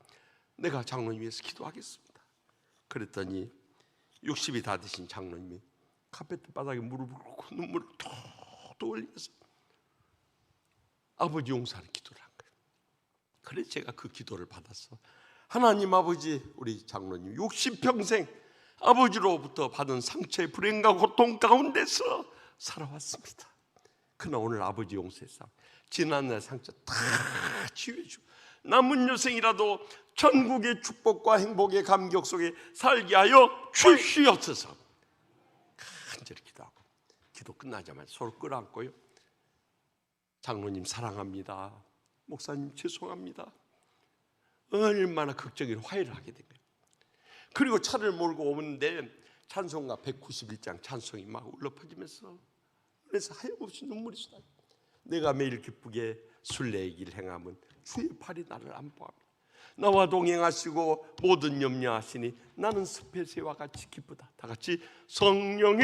내가 장로님 위해서 기도하겠습니다. 그랬더니 60이 다 되신 장로님이 카페트 바닥에 무릎을 꿇고 눈물을 톡톡 흘리면서 아버지 용서하는 기도를 한 거예요. 그래서 제가 그 기도를 받아서 하나님 아버지, 우리 장로님 60평생 아버지로부터 받은 상처의 불행과 고통 가운데서 살아왔습니다. 그러나 오늘 아버지 용서했어. 지난날 상처 다 치유해주고 남은 여생이라도 천국의 축복과 행복의 감격 속에 살게 하여 주시옵소서. 간절히 기도하고 기도 끝나자마자 서로 끌어안고요. 장로님 사랑합니다. 목사님 죄송합니다. 얼마나 극적인 화해를 하게 된 거예요. 그리고 차를 몰고 오는데 찬송가 191장 찬송이 막 울려 퍼지면서 그래서 하염없이 눈물이 쏟아요. 내가 매일 기쁘게 순례의 길 행함은 주의 팔이 나를 안보합니다. 나와 동행하시고 모든 염려하시니 나는 습회새와 같이 기쁘다. 다 같이 성령이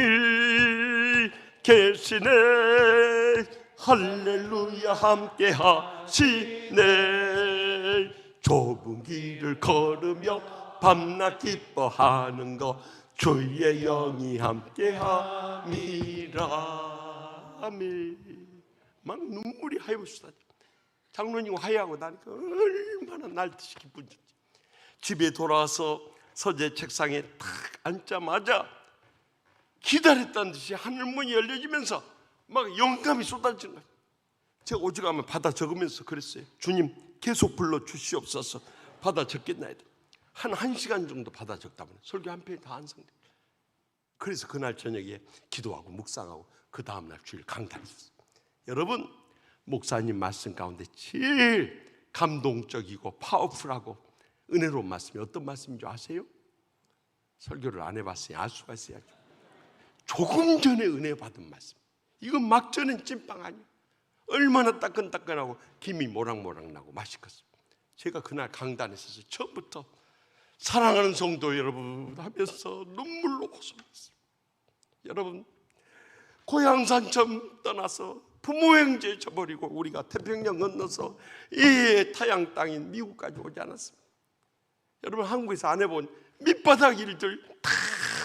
계시네 할렐루야 함께 하시네 좁은 길을 걸으며 밤낮 기뻐하는 것 주의 영이 함께 함이라. 아멘. 막 눈물이 하염없이 쏟아져. 장로님 화해하고 나니까 얼마나 날듯이 기쁜지. 집에 돌아와서 서재 책상에 탁 앉자마자 기다렸다는 듯이 하늘문이 열려지면서 막 영감이 쏟아지는 거예요. 제가 오죽하면 받아 적으면서 그랬어요. 주님 계속 불러 주시옵소서. 받아 적겠나이다. 한 1시간 정도 받아 적다 보니 설교 한 편이 다 완성돼요. 그래서 그날 저녁에 기도하고 묵상하고 그 다음날 주일 강단했어요. 여러분 목사님 말씀 가운데 제일 감동적이고 파워풀하고 은혜로운 말씀이 어떤 말씀인 줄 아세요? 설교를 안 해봤으니 알 수가 있어야죠. 조금 전에 은혜 받은 말씀. 이건 막 전엔 찐빵 아니에요. 얼마나 따끈따끈하고 김이 모락모락 나고 맛있겠어요. 제가 그날 강단에 서서 처음부터 사랑하는 성도 여러분 하면서 눈물로 호소했어요. 여러분 고향산 처음 떠나서 부모 형제 저버리고 우리가 태평양 건너서 이 타양 땅인 미국까지 오지 않았습니다. 여러분 한국에서 안 해본 밑바닥 일들 다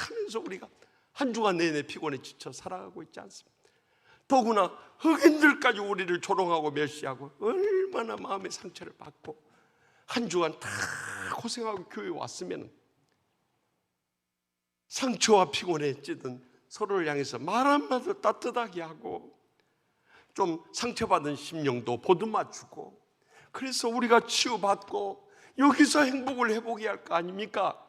하면서 우리가 한 주간 내내 피곤에 지쳐 살아가고 있지 않습니다. 더구나 흑인들까지 우리를 조롱하고 멸시하고 얼마나 마음의 상처를 받고 한 주간 다 고생하고 교회에 왔으면 상처와 피곤에 찌든 서로를 향해서 말 한마디도 따뜻하게 하고 좀 상처받은 심령도 보듬어주고 그래서 우리가 치유받고 여기서 행복을 해보게 할 거 아닙니까?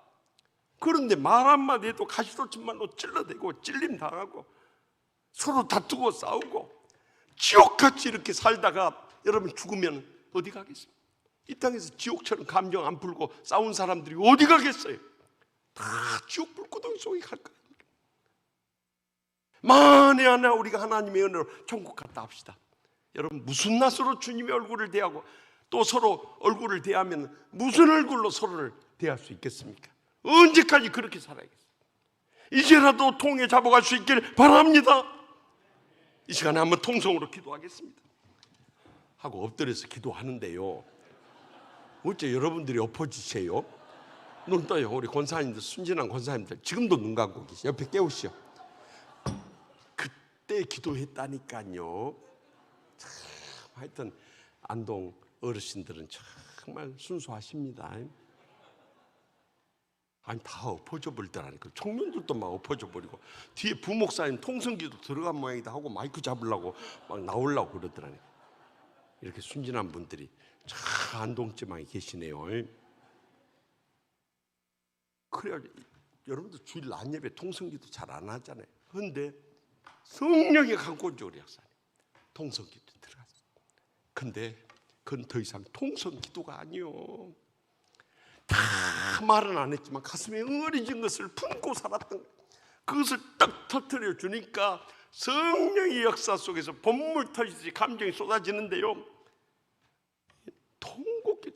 그런데 말 한마디 해도 가시돋침말로 찔러대고 찔림당하고 서로 다투고 싸우고 지옥같이 이렇게 살다가 여러분 죽으면 어디 가겠습니까? 이 땅에서 지옥처럼 감정 안 풀고 싸운 사람들이 어디 가겠어요? 다 지옥 불구덩이 속에 갈 거예요. 만에 하나 우리가 하나님의 은혜로 천국 갔다 합시다. 여러분 무슨 낯으로 주님의 얼굴을 대하고 또 서로 얼굴을 대하면 무슨 얼굴로 서로를 대할 수 있겠습니까? 언제까지 그렇게 살아야겠어요? 이제라도 통에 잡아갈 수 있길 바랍니다. 이 시간에 한번 통성으로 기도하겠습니다. 하고 엎드려서 기도하는데요, 어째 여러분들이 엎어지세요? 눈 떠요. 우리 권사님들, 순진한 권사님들 지금도 눈 감고 계시. 옆에 깨우시오. 그때 기도했다니까요. 참, 하여튼 안동 어르신들은 정말 순수하십니다. 아니 다 엎어져 버리더라니까. 청년들도 막 엎어져 버리고 뒤에 부목사님 통성기도 들어간 모양이다 하고 마이크 잡으려고 막 나오려고 그러더라니까. 이렇게 순진한 분들이 참 안동지방에 계시네요. 그래야 여러분들 주일 낮 예배 통성기도 잘 안 하잖아요. 그런데 성령의 강권적으로 역사해요. 통성기도 들어갔어요. 근데 그건 더 이상 통성기도가 아니요. 다 말은 안 했지만 가슴에 응어리진 것을 품고 살았던 거예요. 그것을 딱 터뜨려 주니까 성령의 역사 속에서 본물 터지듯이 감정이 쏟아지는데요,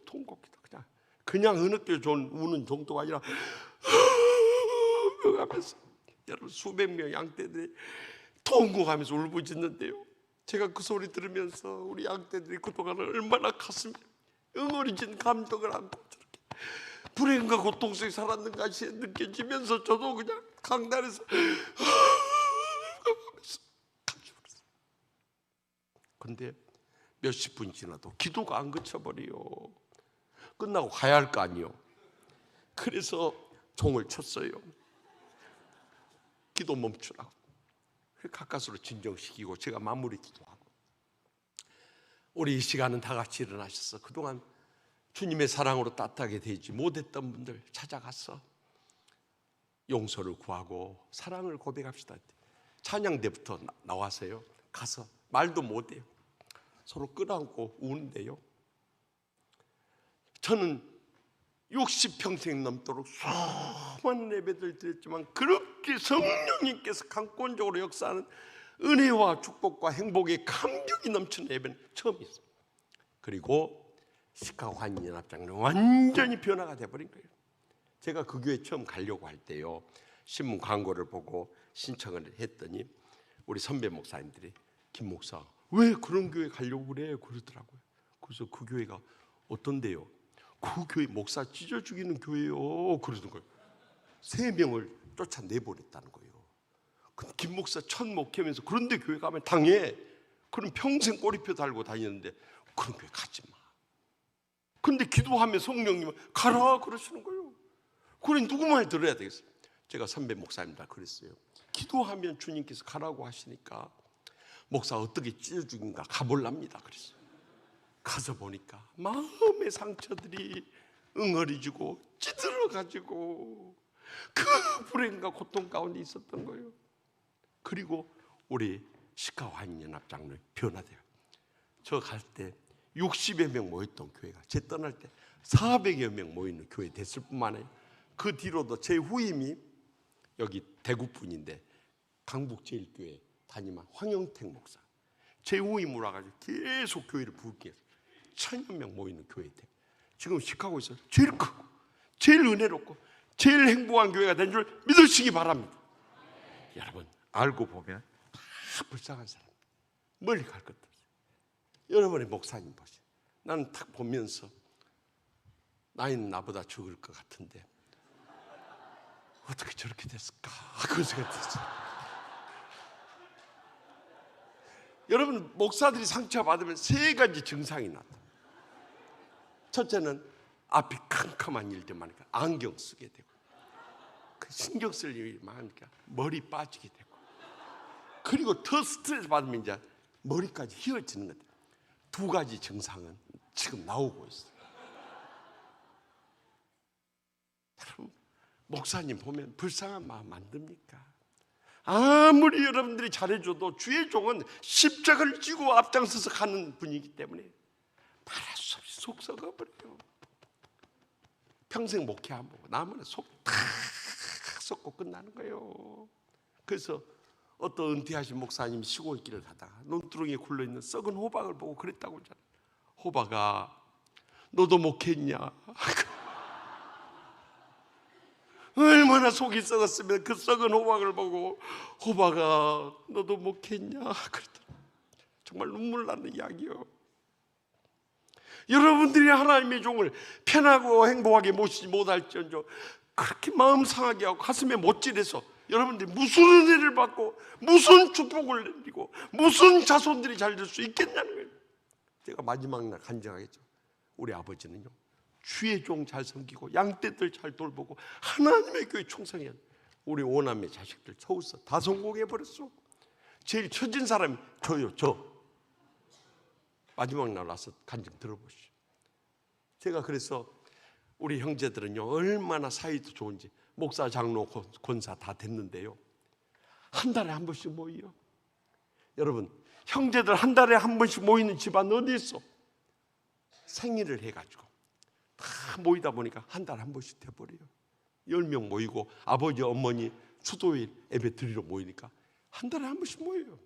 통곡기다. 그냥 흐느껴 좋은 우는 정도가 아니라 하면서 여러분 수백 명 양떼들이 통곡하면서 울부짖는데요, 제가 그 소리 들으면서 우리 양떼들이 그동안 얼마나 가슴에 응어리진 감동을 안고 저렇게 불행과 고통 속에 살았는가 느껴지면서 저도 그냥 강단에서 하면서 같이 울었어요. 근데 몇십 분 지나도 기도가 안 그쳐버려요. 끝나고 가야 할 거 아니요. 그래서 종을 쳤어요. 기도 멈추라고. 가까스로 진정시키고 제가 마무리 기도하고, 우리 이 시간은 다 같이 일어나셔서 그동안 주님의 사랑으로 따뜻하게 되지 못했던 분들 찾아가서 용서를 구하고 사랑을 고백합시다. 찬양대부터 나와서요, 가서 말도 못해요. 서로 끌어안고 우는데요, 저는 60평생 넘도록 수많은 예배들 드렸지만 그렇게 성령님께서 강권적으로 역사하는 은혜와 축복과 행복의 감격이 넘치는 예배는 처음 있어요. 그리고 시카고 한인연합장로는 완전히 변화가 돼버린 거예요. 제가 그 교회 처음 가려고 할 때요, 신문 광고를 보고 신청을 했더니 우리 선배 목사님들이 김 목사 왜 그런 교회 가려고 그래 그러더라고요. 그래서 그 교회가 어떤데요? 그 교회 목사 찢어 죽이는 교회요 그러는 거예요. 3명을 쫓아내버렸다는 거예요. 김 목사 첫 목회면서 그런데 교회 가면 당해. 그럼 평생 꼬리표 달고 다니는데 그런 교회 가지 마. 근데 기도하면 성령님은 가라 그러시는 거예요. 그래 누구 말 들어야 되겠어요? 제가 선배 목사님들 그랬어요. 기도하면 주님께서 가라고 하시니까 목사 어떻게 찢어 죽인가 가볼랍니다. 그랬어요. 가서 보니까 마음의 상처들이 응어리지고 찌들어가지고 그 불행과 고통 가운데 있었던 거예요. 그리고 우리 시카고 한인연합장로의 변화돼요. 저 갈 때 60여 명 모였던 교회가 제 떠날 때 400여 명 모이는 교회 됐을 뿐만 아니라 그 뒤로도 제 후임이 여기 대구 분인데 강북제일교회 담임한 황영택 목사, 제 후임으로 와가지고 계속 교회를 부흥해 해서 1000여 명 모이는 교회 돼. 지금 시카고에서 제일 크고 제일 은혜롭고 제일 행복한 교회가 된 줄 믿으시기 바랍니다. 여러분 알고 보면 다 불쌍한 사람, 멀리 갈 것도 없어요. 여러분의 목사님 보세요. 나는 딱 보면서 나이는 나보다 적을 것 같은데 어떻게 저렇게 됐을까 그런 생각이 들었어요. 여러분 목사들이 상처받으면 3가지 증상이 나타나요. 첫째는 앞이 캄캄한 일들 많으니까 안경 쓰게 되고, 그 신경 쓸 일이 많으니까 머리 빠지게 되고, 그리고 더 스트레스 받으면 이제 머리까지 휘어지는 것 같아요. 2가지 증상은 지금 나오고 있어요. 여러분 목사님 보면 불쌍한 마음 안 듭니까? 아무리 여러분들이 잘해줘도 주의 종은 십자가를 지고 앞장서서 가는 분이기 때문에 말할 수 없이 속 썩어버려요. 평생 목회 안 보고 남은 속 다 썩고 끝나는 거예요. 그래서 어떤 은퇴하신 목사님이 시골길을 가다가 논두렁에 굴러있는 썩은 호박을 보고 그랬다고 하잖아요. 호박아 너도 목회했냐? 얼마나 속이 썩었으면 그 썩은 호박을 보고 호박아 너도 목회했냐? 그랬더니 정말 눈물 나는 이야기요. 여러분들이 하나님의 종을 편하고 행복하게 모시지 못할지언정 그렇게 마음 상하게 하고 가슴에 못질해서 여러분들이 무슨 은혜를 받고 무슨 축복을 누리고 무슨 자손들이 잘 될 수 있겠냐는 거예요. 제가 마지막 날 간증하겠죠. 우리 아버지는요 주의 종 잘 섬기고 양떼들 잘 돌보고 하나님의 교회 충성해야 돼. 우리 5남매 자식들 서울서 다 성공해버렸어. 제일 처진 사람이 저요. 저 마지막 날 와서 간증 들어보시죠. 제가 그래서 우리 형제들은요 얼마나 사이도 좋은지 목사, 장로, 권사 다 됐는데요 한 달에 한 번씩 모여요. 여러분 형제들 한 달에 한 번씩 모이는 집안 어디 있어? 생일을 해가지고 다 모이다 보니까 한 달에 한 번씩 돼버려요. 10명 모이고 아버지 어머니 수도일 예배 드리러 모이니까 한 달에 한 번씩 모여요.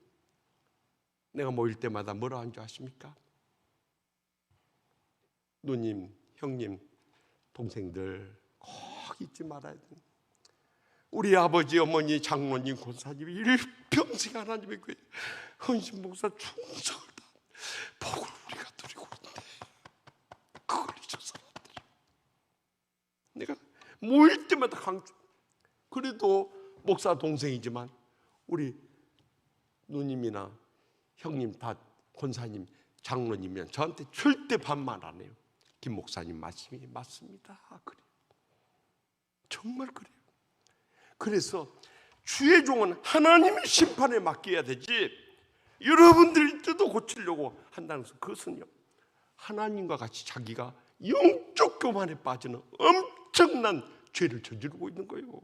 내가 모일 때마다 뭐라 하는 줄 아십니까? 누님, 형님, 동생들 꼭 잊지 말아야 돼요. 우리 아버지, 어머니, 장로님, 권사님이 일평생 하나님의 교회 헌신 목사 충성을 다 복을 우리가 누리고 있는데 그걸 잊어서 내가 모일 때마다 강조. 그래도 목사 동생이지만 우리 누님이나 형님 다 권사님, 장로님이면 저한테 절대 반말 안 해요. 김 목사님 말씀이 맞습니다. 그래요. 정말 그래요. 그래서 주의 종은 하나님의 심판에 맡겨야 되지 여러분들이 뜯어 고치려고 한다는 것은 그것은요 하나님과 같이 자기가 영적 교만에 빠지는 엄청난 죄를 저지르고 있는 거예요.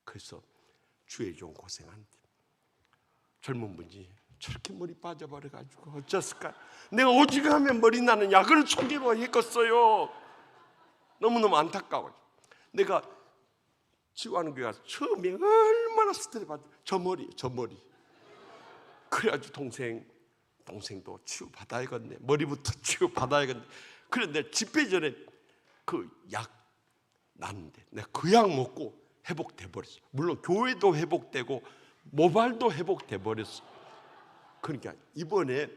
그래서 주의 종 고생한대. 젊은 분이 저렇게 머리 빠져버려가지고 어쩌을까? 내가 오직하면 머리 나는 약을 소개했겠어요. 너무너무 안타까워요. 내가 치유하는 교회 가서 처음에 얼마나 스트레스 받아. 저 머리. 그래가지고 동생도 치유 받아야겠네. 머리부터 치유 받아야겠네. 그런데 집회 전에 그 약 났는데 내가 그 약 먹고 회복돼 버렸어. 물론 교회도 회복되고 모발도 회복돼 버렸어. 그러니까 이번에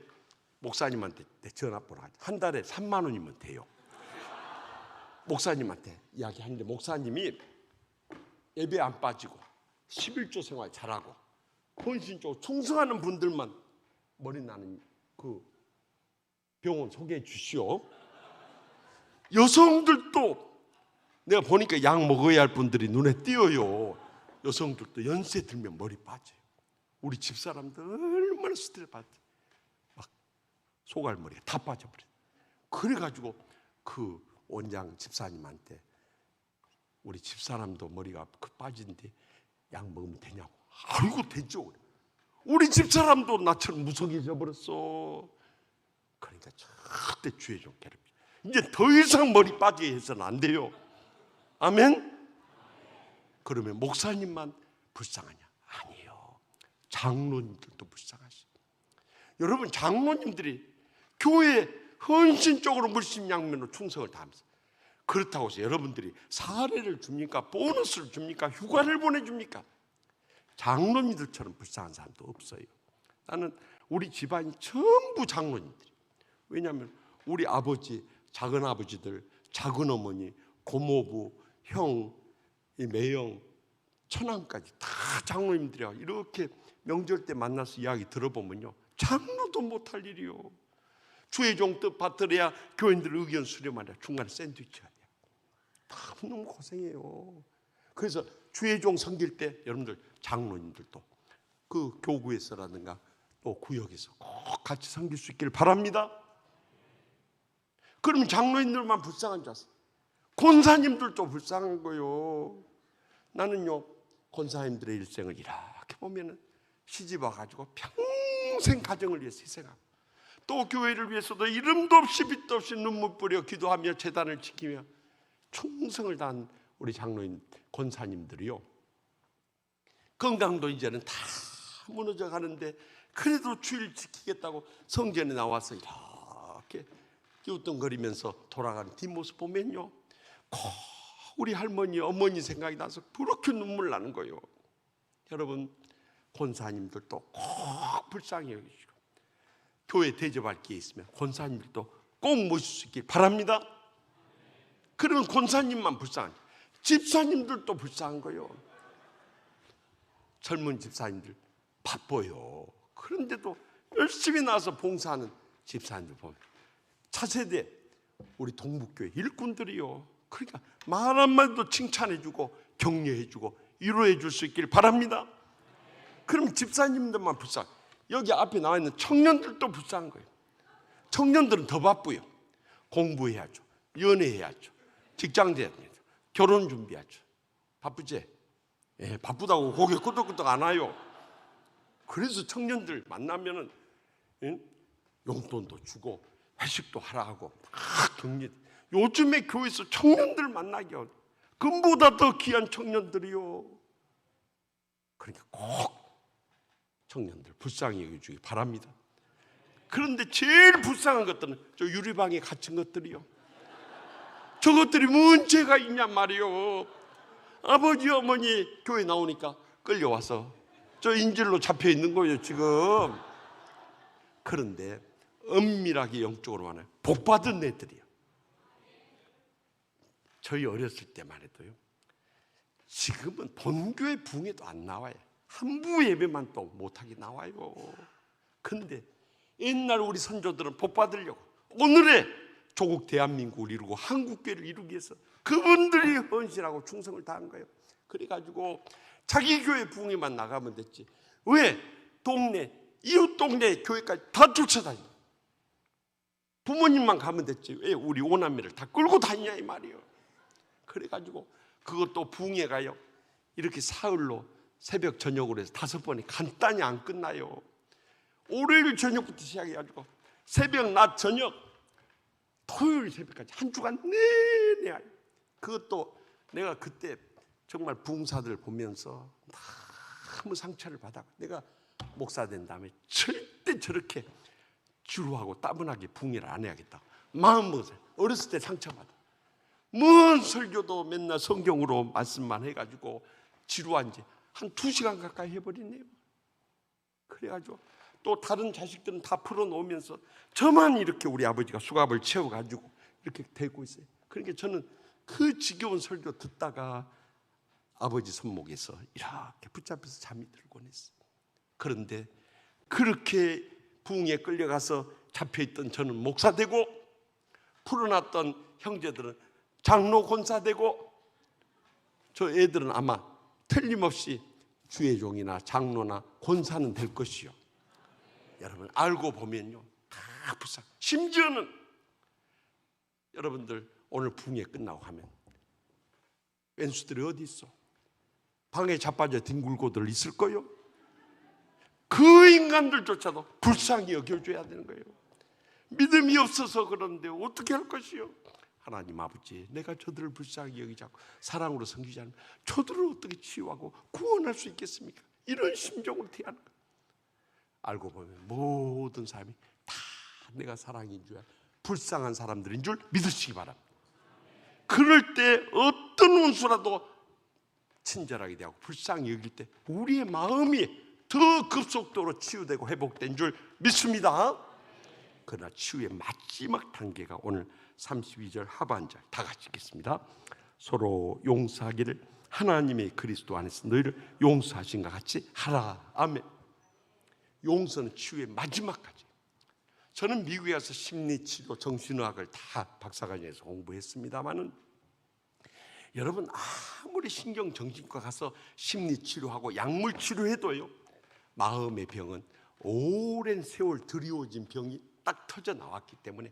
목사님한테 전화번호 한 달에 3만 원이면 돼요. 목사님한테 이야기하는데 목사님이 예배 안 빠지고 11조 생활 잘하고 헌신적으로 충성하는 분들만 머리 나는 그 병원 소개해 주시오. 여성들도 내가 보니까 약 먹어야 할 분들이 눈에 띄어요. 여성들도 연세 들면 머리 빠져요. 우리 집사람들 얼마나 스트레스 받지. 막 소갈머리가 다 빠져버려요. 그래가지고 그 원장 집사님한테 우리 집사람도 머리가 빠진데 약 먹으면 되냐고. 아이고 되죠. 우리 집사람도 나처럼 무성해져 버렸어. 그러니까 절대 주의 종 괴롭혀. 이제 더 이상 머리 빠지게 해서는 안 돼요. 아멘? 그러면 목사님만 불쌍하냐? 아니에요. 장로님들도 불쌍하시. 여러분 장로님들이 교회에 헌신적으로 물심양면으로 충성을 다하면서 그렇다고 해서 여러분들이 사례를 줍니까? 보너스를 줍니까? 휴가를 보내줍니까? 장로님들처럼 불쌍한 사람도 없어요. 나는 우리 집안이 전부 장로님들이. 왜냐하면 우리 아버지, 작은 아버지들, 작은 어머니, 고모부, 형, 이 매형, 처남까지 다 장로님들이야. 이렇게 명절 때 만나서 이야기 들어보면요, 장로도 못할 일이요. 주의 종 뜻 받들어야 교인들 의견 수렴하랴. 중간에 샌드위치 하랴. 다 너무 고생해요. 그래서 주의 종 섬길 때 여러분들 장로님들도 그 교구에서라든가 또 구역에서 꼭 같이 섬길 수 있기를 바랍니다. 그러면 장로님들만 불쌍한 줄 알았어요. 권사님들도 불쌍한 거요. 나는요 권사님들의 일생을 이렇게 보면은 시집 와가지고 평생 가정을 위해서 희생하고 또 교회를 위해서도 이름도 없이 빛도 없이 눈물 뿌려 기도하며 제단을 지키며 충성을 다한 우리 장로님 권사님들이요, 건강도 이제는 다 무너져 가는데 그래도 주일 지키겠다고 성전에 나와서 이렇게 기웃덩거리면서 돌아가는 뒷모습 보면요, 꼭 우리 할머니 어머니 생각이 나서 그렇게 눈물 나는 거예요. 여러분 권사님들도 꼭 불쌍히 여기시고 교회 대접할 게 있으면 권사님들도 꼭 모실 수 있길 바랍니다. 그러면 권사님만 불쌍한, 집사님들도 불쌍한 거예요. 젊은 집사님들 바빠요. 그런데도 열심히 나와서 봉사하는 집사님들 보면 차세대 우리 동북교회 일꾼들이요, 그러니까 말 한마디도 칭찬해주고 격려해주고 위로해줄 수 있길 바랍니다. 그럼 집사님들만 불쌍. 여기 앞에 나와 있는 청년들도 불쌍한 거예요. 청년들은 더 바쁘요. 공부해야죠, 연애해야죠, 직장 돼야죠, 결혼 준비하죠. 바쁘지? 예, 바쁘다고 고개 끄덕끄덕 안 와요. 그래서 청년들 만나면은 용돈도 주고 회식도 하라 하고 막 격려. 요즘에 교회에서 청년들 만나기 어려워. 금보다 더 귀한 청년들이요. 그러니까 꼭 청년들 불쌍히 여겨주기 바랍니다. 그런데 제일 불쌍한 것들은 저 유리방에 갇힌 것들이요. 저것들이 뭔 죄가 있냔 말이요. 아버지 어머니 교회 나오니까 끌려와서 저 인질로 잡혀 있는 거예요 지금. 그런데 엄밀하게 영적으로 말하면 복받은 애들이요. 저희 어렸을 때만 해도요, 지금은 본교회 부흥회도 안 나와요. 한부 예배만 또 못하게 나와요. 그런데 옛날 우리 선조들은 복받으려고 오늘의 조국 대한민국을 이루고 한국교회를 이루기 위해서 그분들이 헌신하고 충성을 다한 거예요. 그래가지고 자기 교회 부흥회만 나가면 됐지. 왜? 이웃 동네 교회까지 다 쫓아다니. 부모님만 가면 됐지. 왜 우리 오남매를 다 끌고 다니냐 이 말이에요. 그래가지고 그것도 부흥회 가요. 이렇게 사흘로 새벽 저녁으로 해서 5번이 간단히 안 끝나요. 월요일 저녁부터 시작해가지고 새벽, 낮, 저녁, 토요일 새벽까지 한 주간 내내. 그것도 내가 그때 정말 부흥사들 보면서 너무 상처를 받아. 내가 목사 된 다음에 절대 저렇게 지루하고 따분하게 부흥회를 안 해야겠다 마음 먹었어요. 어렸을 때 상처받아. 뭔 설교도 맨날 성경으로 말씀만 해가지고 지루한지 한 2시간 가까이 해버리네요. 그래가지고 또 다른 자식들은 다 풀어놓으면서 저만 이렇게 우리 아버지가 수갑을 채워가지고 이렇게 데리고 있어요. 그러니까 저는 그 지겨운 설교 듣다가 아버지 손목에서 이렇게 붙잡혀서 잠이 들곤 했어요. 그런데 그렇게 부흥에 끌려가서 잡혀있던 저는 목사 되고 풀어놨던 형제들은 장로 권사 되고 저 애들은 아마 틀림없이 주의 종이나 장로나 권사는 될 것이요. 여러분 알고 보면요 다 불쌍. 심지어는 여러분들 오늘 부흥회 끝나고 하면 왼수들이 어디 있어? 방에 자빠져 뒹굴고들 있을 거요. 그 인간들조차도 불쌍히 여겨줘야 되는 거예요. 믿음이 없어서 그런데 어떻게 할 것이요? 하나님 아버지, 내가 저들을 불쌍히 여기지 않고 사랑으로 섬기지 않으면 저들을 어떻게 치유하고 구원할 수 있겠습니까? 이런 심정으로 태어난 거예요. 알고 보면 모든 사람이 다 내가 사랑인 줄, 불쌍한 사람들인 줄 믿으시기 바랍니다. 그럴 때 어떤 원수라도 친절하게 대하고 불쌍히 여길 때 우리의 마음이 더 급속도로 치유되고 회복된 줄 믿습니다. 그러나 치유의 마지막 단계가 오늘 32절 하반절 다 같이 읽겠습니다. 서로 용서하기를 하나님의 그리스도 안에서 너희를 용서하신 것 같이 하라. 아멘. 용서는 치유의 마지막까지. 저는 미국에 가서 심리치료, 정신의학을 다 박사과정에서 공부했습니다마는 여러분 아무리 신경정신과 가서 심리치료하고 약물치료해도요 마음의 병은 오랜 세월 들이워진 병이 딱 터져 나왔기 때문에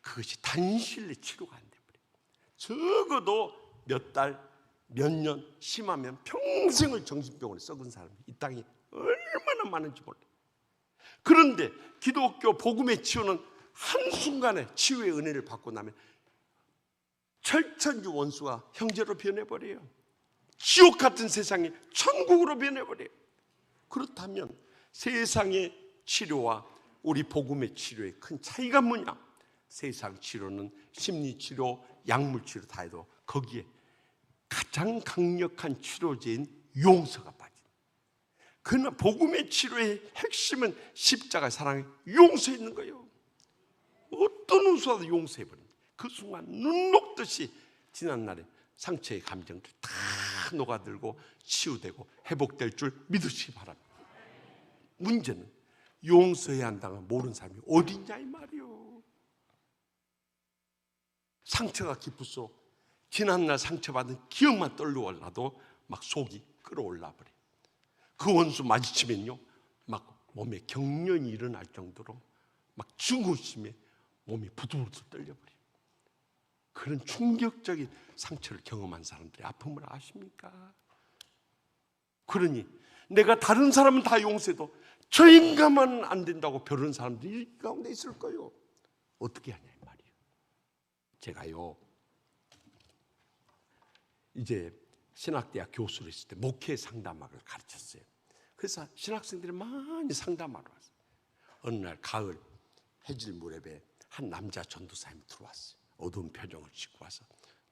그것이 단실내 치료가 안 돼버려요. 적어도 몇 달, 몇 년, 심하면 평생을 정신병원에 썩은 사람이 이 땅에 얼마나 많은지 몰라요. 그런데 기독교 복음의 치유는 한순간에 치유의 은혜를 받고 나면 철천지 원수가 형제로 변해버려요. 지옥 같은 세상이 천국으로 변해버려요. 그렇다면 세상의 치료와 우리 복음의 치료의 큰 차이가 뭐냐? 세상 치료는 심리치료, 약물치료 다 해도 거기에 가장 강력한 치료제인 용서가 빠집니다. 그러나 복음의 치료의 핵심은 십자가 사랑에 용서에 있는 거예요. 어떤 원수라도 용서해버립니다. 그 순간 눈 녹듯이 지난날의 상처의 감정들 다 녹아들고 치유되고 회복될 줄 믿으시기 바랍니다. 문제는 용서해야 한다는 걸 모르는 사람이 어디 있냐 이 말이요. 상처가 깊을수록 지난날 상처받은 기억만 떠올라도 막 속이 끓어올라 버려요. 그 원수 마주치면요 막 몸에 경련이 일어날 정도로 막 증오심에 몸이 부들부들 떨려버려요. 그런 충격적인 상처를 경험한 사람들의 아픔을 아십니까? 그러니 내가 다른 사람은 다 용서해도 저 인간만 안 된다고 벼르는 사람들이 이 가운데 있을 거예요. 어떻게 하냐 이 말이에요. 제가요 이제 신학대학 교수로 있을 때 목회 상담학을 가르쳤어요. 그래서 신학생들이 많이 상담하러 왔어요. 어느 날 가을 해질 무렵에 한 남자 전도사님이 들어왔어요. 어두운 표정을 짓고 와서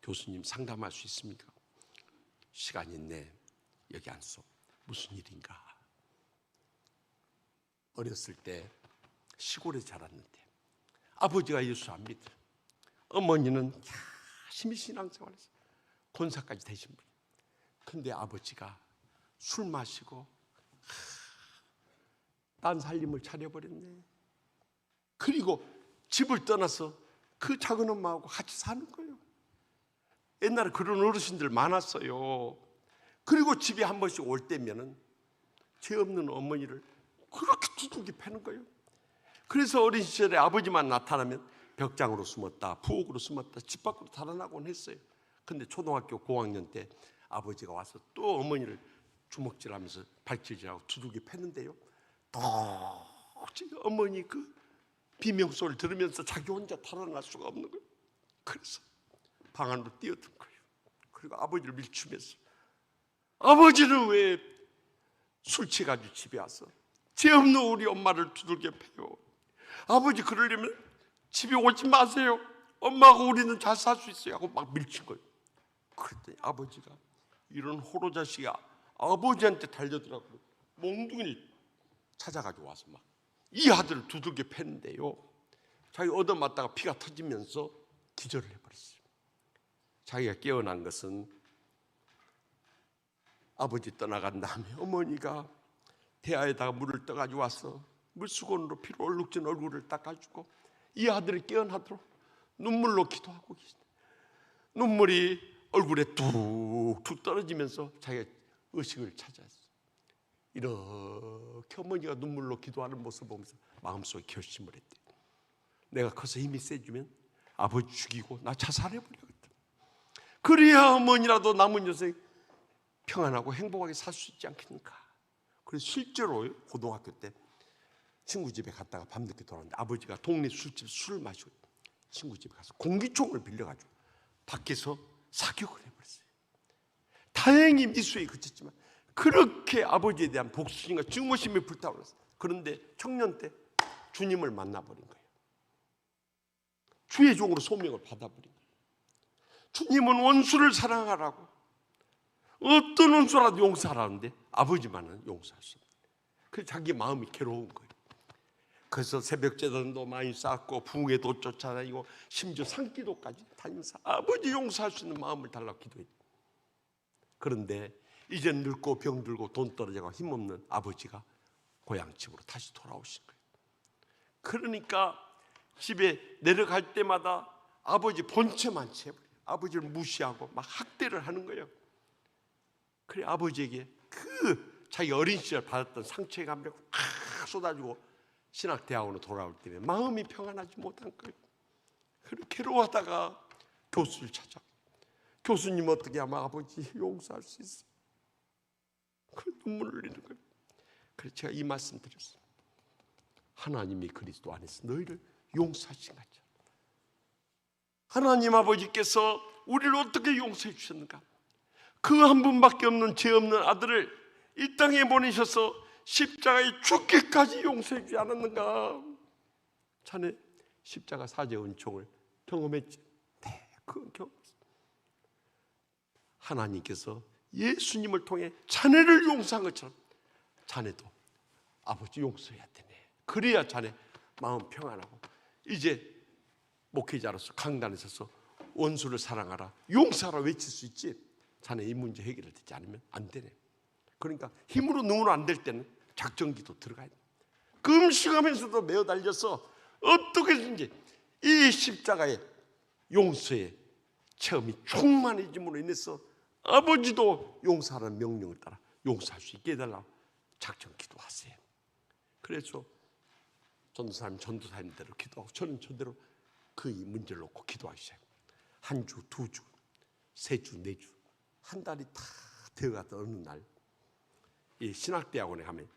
교수님 상담할 수 있습니까? 시간 있네. 여기 앉소. 무슨 일인가? 어렸을 때 시골에 자랐는데 아버지가 예수 안 믿어요. 어머니는 열심히 신앙생활했어요. 권사까지 되신 분. 근데 아버지가 술 마시고 딴 살림을 차려버렸네. 그리고 집을 떠나서 그 작은 엄마하고 같이 사는 거예요. 옛날에 그런 어르신들 많았어요. 그리고 집에 한 번씩 올 때면은 죄 없는 어머니를 그렇게 두들겨 패는 거예요. 그래서 어린 시절에 아버지만 나타나면 벽장으로 숨었다, 부엌으로 숨었다, 집 밖으로 달아나곤 했어요. 근데 초등학교 고학년 때 아버지가 와서 또 어머니를 주먹질하면서 발질질하고 두들겨 팼는데요, 도저히 어머니 그 비명소리를 들으면서 자기 혼자 달아날 수가 없는 거예요. 그래서 방 안으로 뛰어든 거예요. 그리고 아버지를 밀치면서, 아버지는 왜 술 취해가지고 집에 와서 죄 없는 우리 엄마를 두들겨 패요? 아버지 그러려면 집에 오지 마세요. 엄마하고 우리는 잘 살 수 있어요 하고 막 밀친 거예요. 그랬더니 아버지가, 이런 호로자식이 아버지한테 달려들어가고 몽둥이를 찾아가지고 와서 막 이 아들을 두들겨 팼는데요, 자기 얻어맞다가 피가 터지면서 기절을 해버렸어요. 자기가 깨어난 것은 아버지 떠나간 다음에 어머니가 대야에다가 물을 떠가지고 와서 물수건으로 피로 얼룩진 얼굴을 닦아주고 이 아들이 깨어나도록 눈물로 기도하고 계시다. 눈물이 얼굴에 툭툭 떨어지면서 자기가 의식을 찾았어요. 이렇게 어머니가 눈물로 기도하는 모습을 보면서 마음속에 결심을 했대. 내가 커서 힘이 세지면 아버지 죽이고 나 자살해버리겠다. 그래야 어머니라도 남은 여생 평안하고 행복하게 살 수 있지 않겠는가. 그래서 실제로 고등학교 때 친구 집에 갔다가 밤늦게 돌아왔는데 아버지가 동네 술집에서 술을 마시고 친구 집에 가서 공기총을 빌려가지고 밖에서 사격을 해버렸어요. 다행히 미수에 그쳤지만 그렇게 아버지에 대한 복수심과 증오심이 불타올랐어요. 그런데 청년 때 주님을 만나버린 거예요. 주의 종으로 소명을 받아버린 거예요. 주님은 원수를 사랑하라고, 어떤 원수라도 용서하라는데 아버지만은 용서할 수 없어요. 그래서 자기 마음이 괴로운 거예요. 그래서 새벽 제단도 많이 쌓고 부흥회도 쫓아다니고 심지어 산기도까지 다니면서 아버지 용서할 수 있는 마음을 달라고 기도해요. 그런데 이제 늙고 병들고 돈 떨어지고 힘없는 아버지가 고향집으로 다시 돌아오신 거예요. 그러니까 집에 내려갈 때마다 아버지 본체만 채버려요. 아버지를 무시하고 막 학대를 하는 거예요. 그래 아버지에게 그 자기 어린 시절 받았던 상처의 감정을 팍 쏟아주고 신학대학원으로 돌아올 때면 마음이 평안하지 못한 거예요. 그리고 괴로워하다가 교수를 찾아. 교수님 어떻게 하면 아버지 용서할 수 있어요? 그 눈물을 흘리는 거예요. 그래서 제가 이 말씀 드렸어요. 하나님이 그리스도 안에서 너희를 용서하신 거죠. 하나님 아버지께서 우리를 어떻게 용서해 주셨는가? 그 한 분밖에 없는 죄 없는 아들을 이 땅에 보내셔서 십자가에 죽기까지 용서해 주지 않았는가? 자네 십자가 사죄 은총을 경험했지? 네, 그 경험했어. 하나님께서 예수님을 통해 자네를 용서한 것처럼 자네도 아버지 용서해야 되네. 그래야 자네 마음 평안하고 이제 목회자로서 강단에 서서 원수를 사랑하라, 용서하라 외칠 수 있지. 자네 이 문제 해결이 되지 않으면 안 되네. 그러니까 힘으로 능으로 안 될 때는 작전기도 들어가야 돼. 금식하면서도 매어 달려서 어떻게든지 이 십자가의 용서의 체험이 충만해짐으로 인해서 아버지도 용서하라는 명령을 따라 용서할 수 있게 해달라고 작전기도 하세요. 그래서 전도사님대로 기도하고 저는 저대로 그 문제를 놓고 기도하기 시작해요. 한 주, 두 주, 세 주, 네 주, 한 달이 다 되어가던 어느 날 이 신학대학원에 가면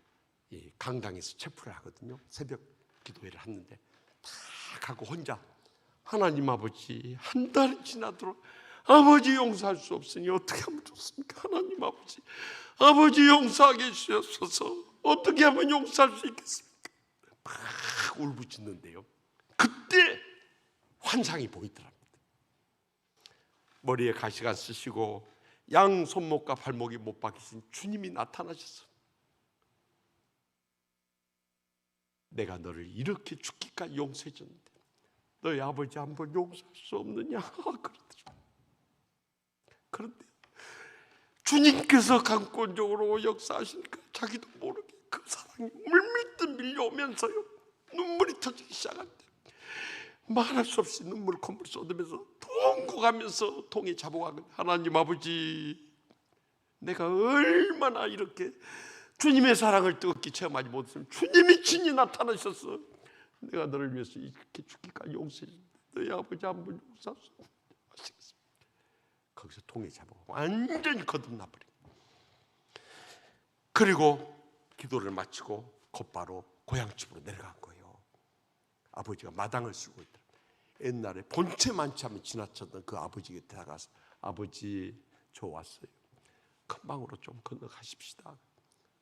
이 강당에서 체프를 하거든요. 새벽 기도회를 하는데 다 가고 혼자 하나님 아버지 한 달이 지나도록 아버지 용서할 수 없으니 어떻게 하면 좋습니까? 하나님 아버지, 아버지 용서하게 해주셔서 어떻게 하면 용서할 수 있겠습니까? 막 울부짖는데요. 그때 환상이 보이더랍니다. 머리에 가시가 쓰시고 양 손목과 발목이 못 박히신 주님이 나타나셔서 내가 너를 이렇게 죽기까지 용서해 줬는데 너희 아버지 한번 용서할 수 없느냐? 그러더라고요. 그런데 주님께서 강권적으로 역사하시니까 자기도 모르게 그 사랑이 물밀듯 밀려오면서요 눈물이 터지기 시작한대. 말할 수 없이 눈물 콧물 쏟으면서 통곡하면서 통에 잡아가고 하나님 아버지 내가 얼마나 이렇게 주님의 사랑을 뜨겁게 체험하지 못했으면 주님이 친히 나타나셔서 내가 너를 위해서 이렇게 죽기까지 용서해 준다. 너희 아버지 한 분 용서하소서. 거기서 통에 잡고 완전히 거듭나버린. 그리고 기도를 마치고 곧바로 고향집으로 내려간 거예요. 아버지가 마당을 쓰고 있다. 옛날에 본체 많지 않으면 지나쳤던 그 아버지 곁에 나가서 아버지 저 왔어요. 큰방으로 좀 건너가십시다.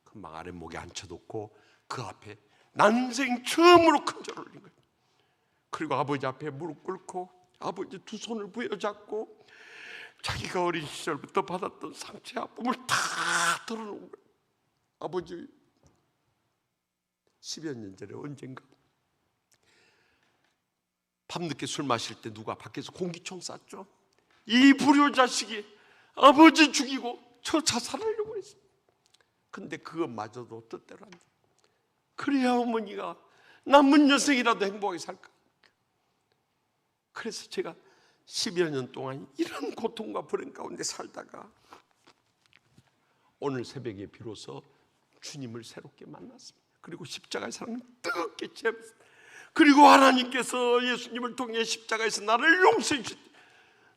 큰방 아랫목에 앉혀놓고 그 앞에 난생 처음으로 큰 절을 올린 거예요. 그리고 아버지 앞에 무릎 꿇고 아버지 두 손을 부여잡고 자기가 어린 시절부터 받았던 상처 아픔을 다 털어놓은 거예요. 아버지 10여 년 전에 언젠가 밤늦게 술 마실 때 누가 밖에서 공기총 쐈죠. 이 불효자식이 아버지 죽이고 저 자살하려고 했어요. 근데 그것마저도 뜻대로 안 돼. 그래야 어머니가 남은 여생이라도 행복하게 살까. 그래서 제가 10여 년 동안 이런 고통과 불행 가운데 살다가 오늘 새벽에 비로소 주님을 새롭게 만났습니다. 그리고 십자가의 사랑을 뜨겁게 체험했습니다. 그리고 하나님께서 예수님을 통해 십자가에서 나를 용서해 주셨다.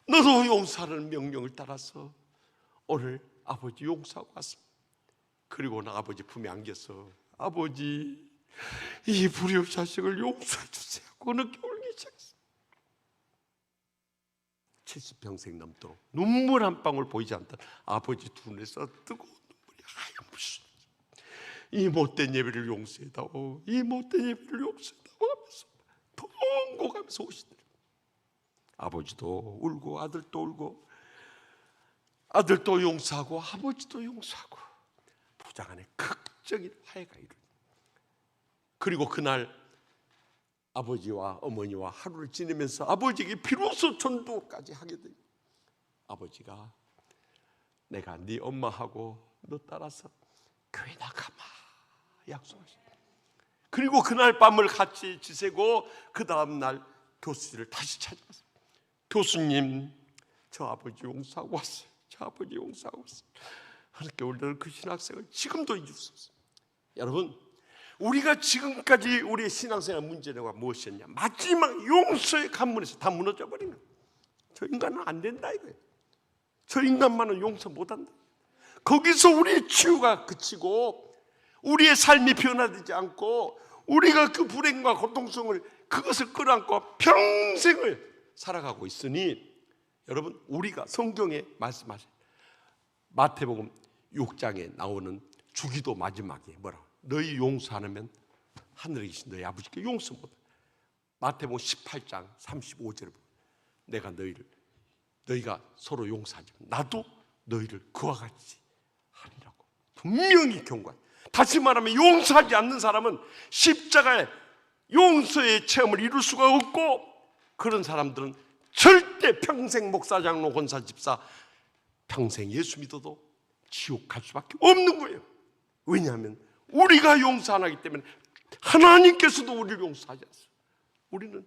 너도 용서하는 명령을 따라서 오늘 아버지 용서하고 왔습니다. 그리고 나 아버지 품에 안겨서 아버지 이 불효 자식을 용서해 주세요 하고 늦게 울기 시작했어요. 70평생 넘도록 눈물 한 방울 보이지 않던 아버지 두 눈에서 뜨거운 눈물이 하염없이 이 못된 예배를 용서해다오, 이 못된 예배를 용서해다오 하면서 통곡하면서 오시더래요. 아버지도 울고 아들도 울고 아들도 용서하고 아버지도 용서하고 부장 안에 극적인 화해가 이루어집니다. 그리고 그날 아버지와 어머니와 하루를 지내면서 아버지에게 비로소 전도까지 하게 됩니다. 아버지가 내가 네 엄마하고 너 따라서 교회 나가마 약속하셨어요. 그리고 그날 밤을 같이 지새고 그 다음날 교수를 다시 찾아왔어요. 교수님, 저 아버지 용서하고 왔어요. 저 아버지 용서하고 왔어요. 그렇게 우리는 그 신학생을 지금도 잊을 수 없어요. 여러분, 우리가 지금까지 우리의 신앙생활 문제가 무엇이었냐? 마지막 용서의 관문에서 다 무너져 버린 거예요. 저 인간은 안 된다 이거예요. 저 인간만은 용서 못한다. 거기서 우리의 치유가 그치고 우리의 삶이 변화되지 않고 우리가 그 불행과 고통성을 그것을 끌어안고 평생을 살아가고 있으니 여러분, 우리가 성경에 말씀하신 마태복음 6장에 나오는 주기도 마지막에 뭐라? 너희 용서 안 하면 하늘에 계신 너희 아버지께 용서 못해. 마태복음 18장 35절에 보면 내가 너희가 서로 용서하지 나도 너희를 그와 같이 하리라고 분명히 경고해. 다시 말하면 용서하지 않는 사람은 십자가의 용서의 체험을 이룰 수가 없고 그런 사람들은 절대 평생 목사, 장로, 권사, 집사 평생 예수 믿어도 지옥 갈 수밖에 없는 거예요. 왜냐하면 우리가 용서 안 하기 때문에 하나님께서도 우리를 용서하지 않습니다. 우리는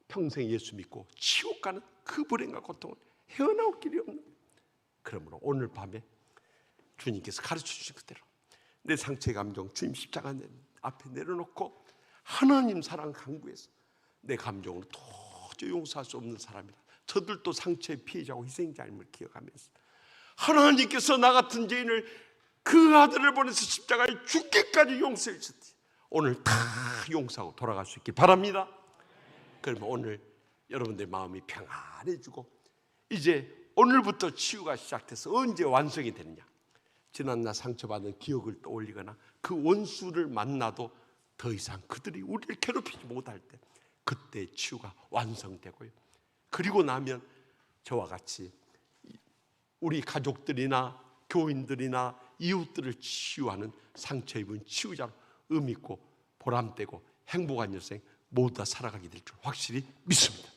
평생 예수 믿고 지옥 가는 그 불행과 고통을 헤어나올 길이 없는 거예요. 그러므로 오늘 밤에 주님께서 가르쳐 주신 그대로 내 상처의 감정 주님 십자가 앞에 내려놓고 하나님 사랑 강구해서 내 감정으로 도저히 용서할 수 없는 사람이라 저들도 상처의 피해자고 희생자임을 기억하면서 하나님께서 나 같은 죄인을 그 아들을 보내서 십자가에 죽기까지 용서해 주셨지. 오늘 다 용서하고 돌아갈 수 있길 바랍니다. 그러면 오늘 여러분들 마음이 평안해지고 이제 오늘부터 치유가 시작돼서 언제 완성이 되느냐? 지난날 상처받은 기억을 떠올리거나 그 원수를 만나도 더 이상 그들이 우리를 괴롭히지 못할 때 그때 치유가 완성되고요. 그리고 나면 저와 같이 우리 가족들이나 교인들이나 이웃들을 치유하는 상처 입은 치유자로 의미 있고 보람되고 행복한 여생 모두 다 살아가게 될 줄 확실히 믿습니다.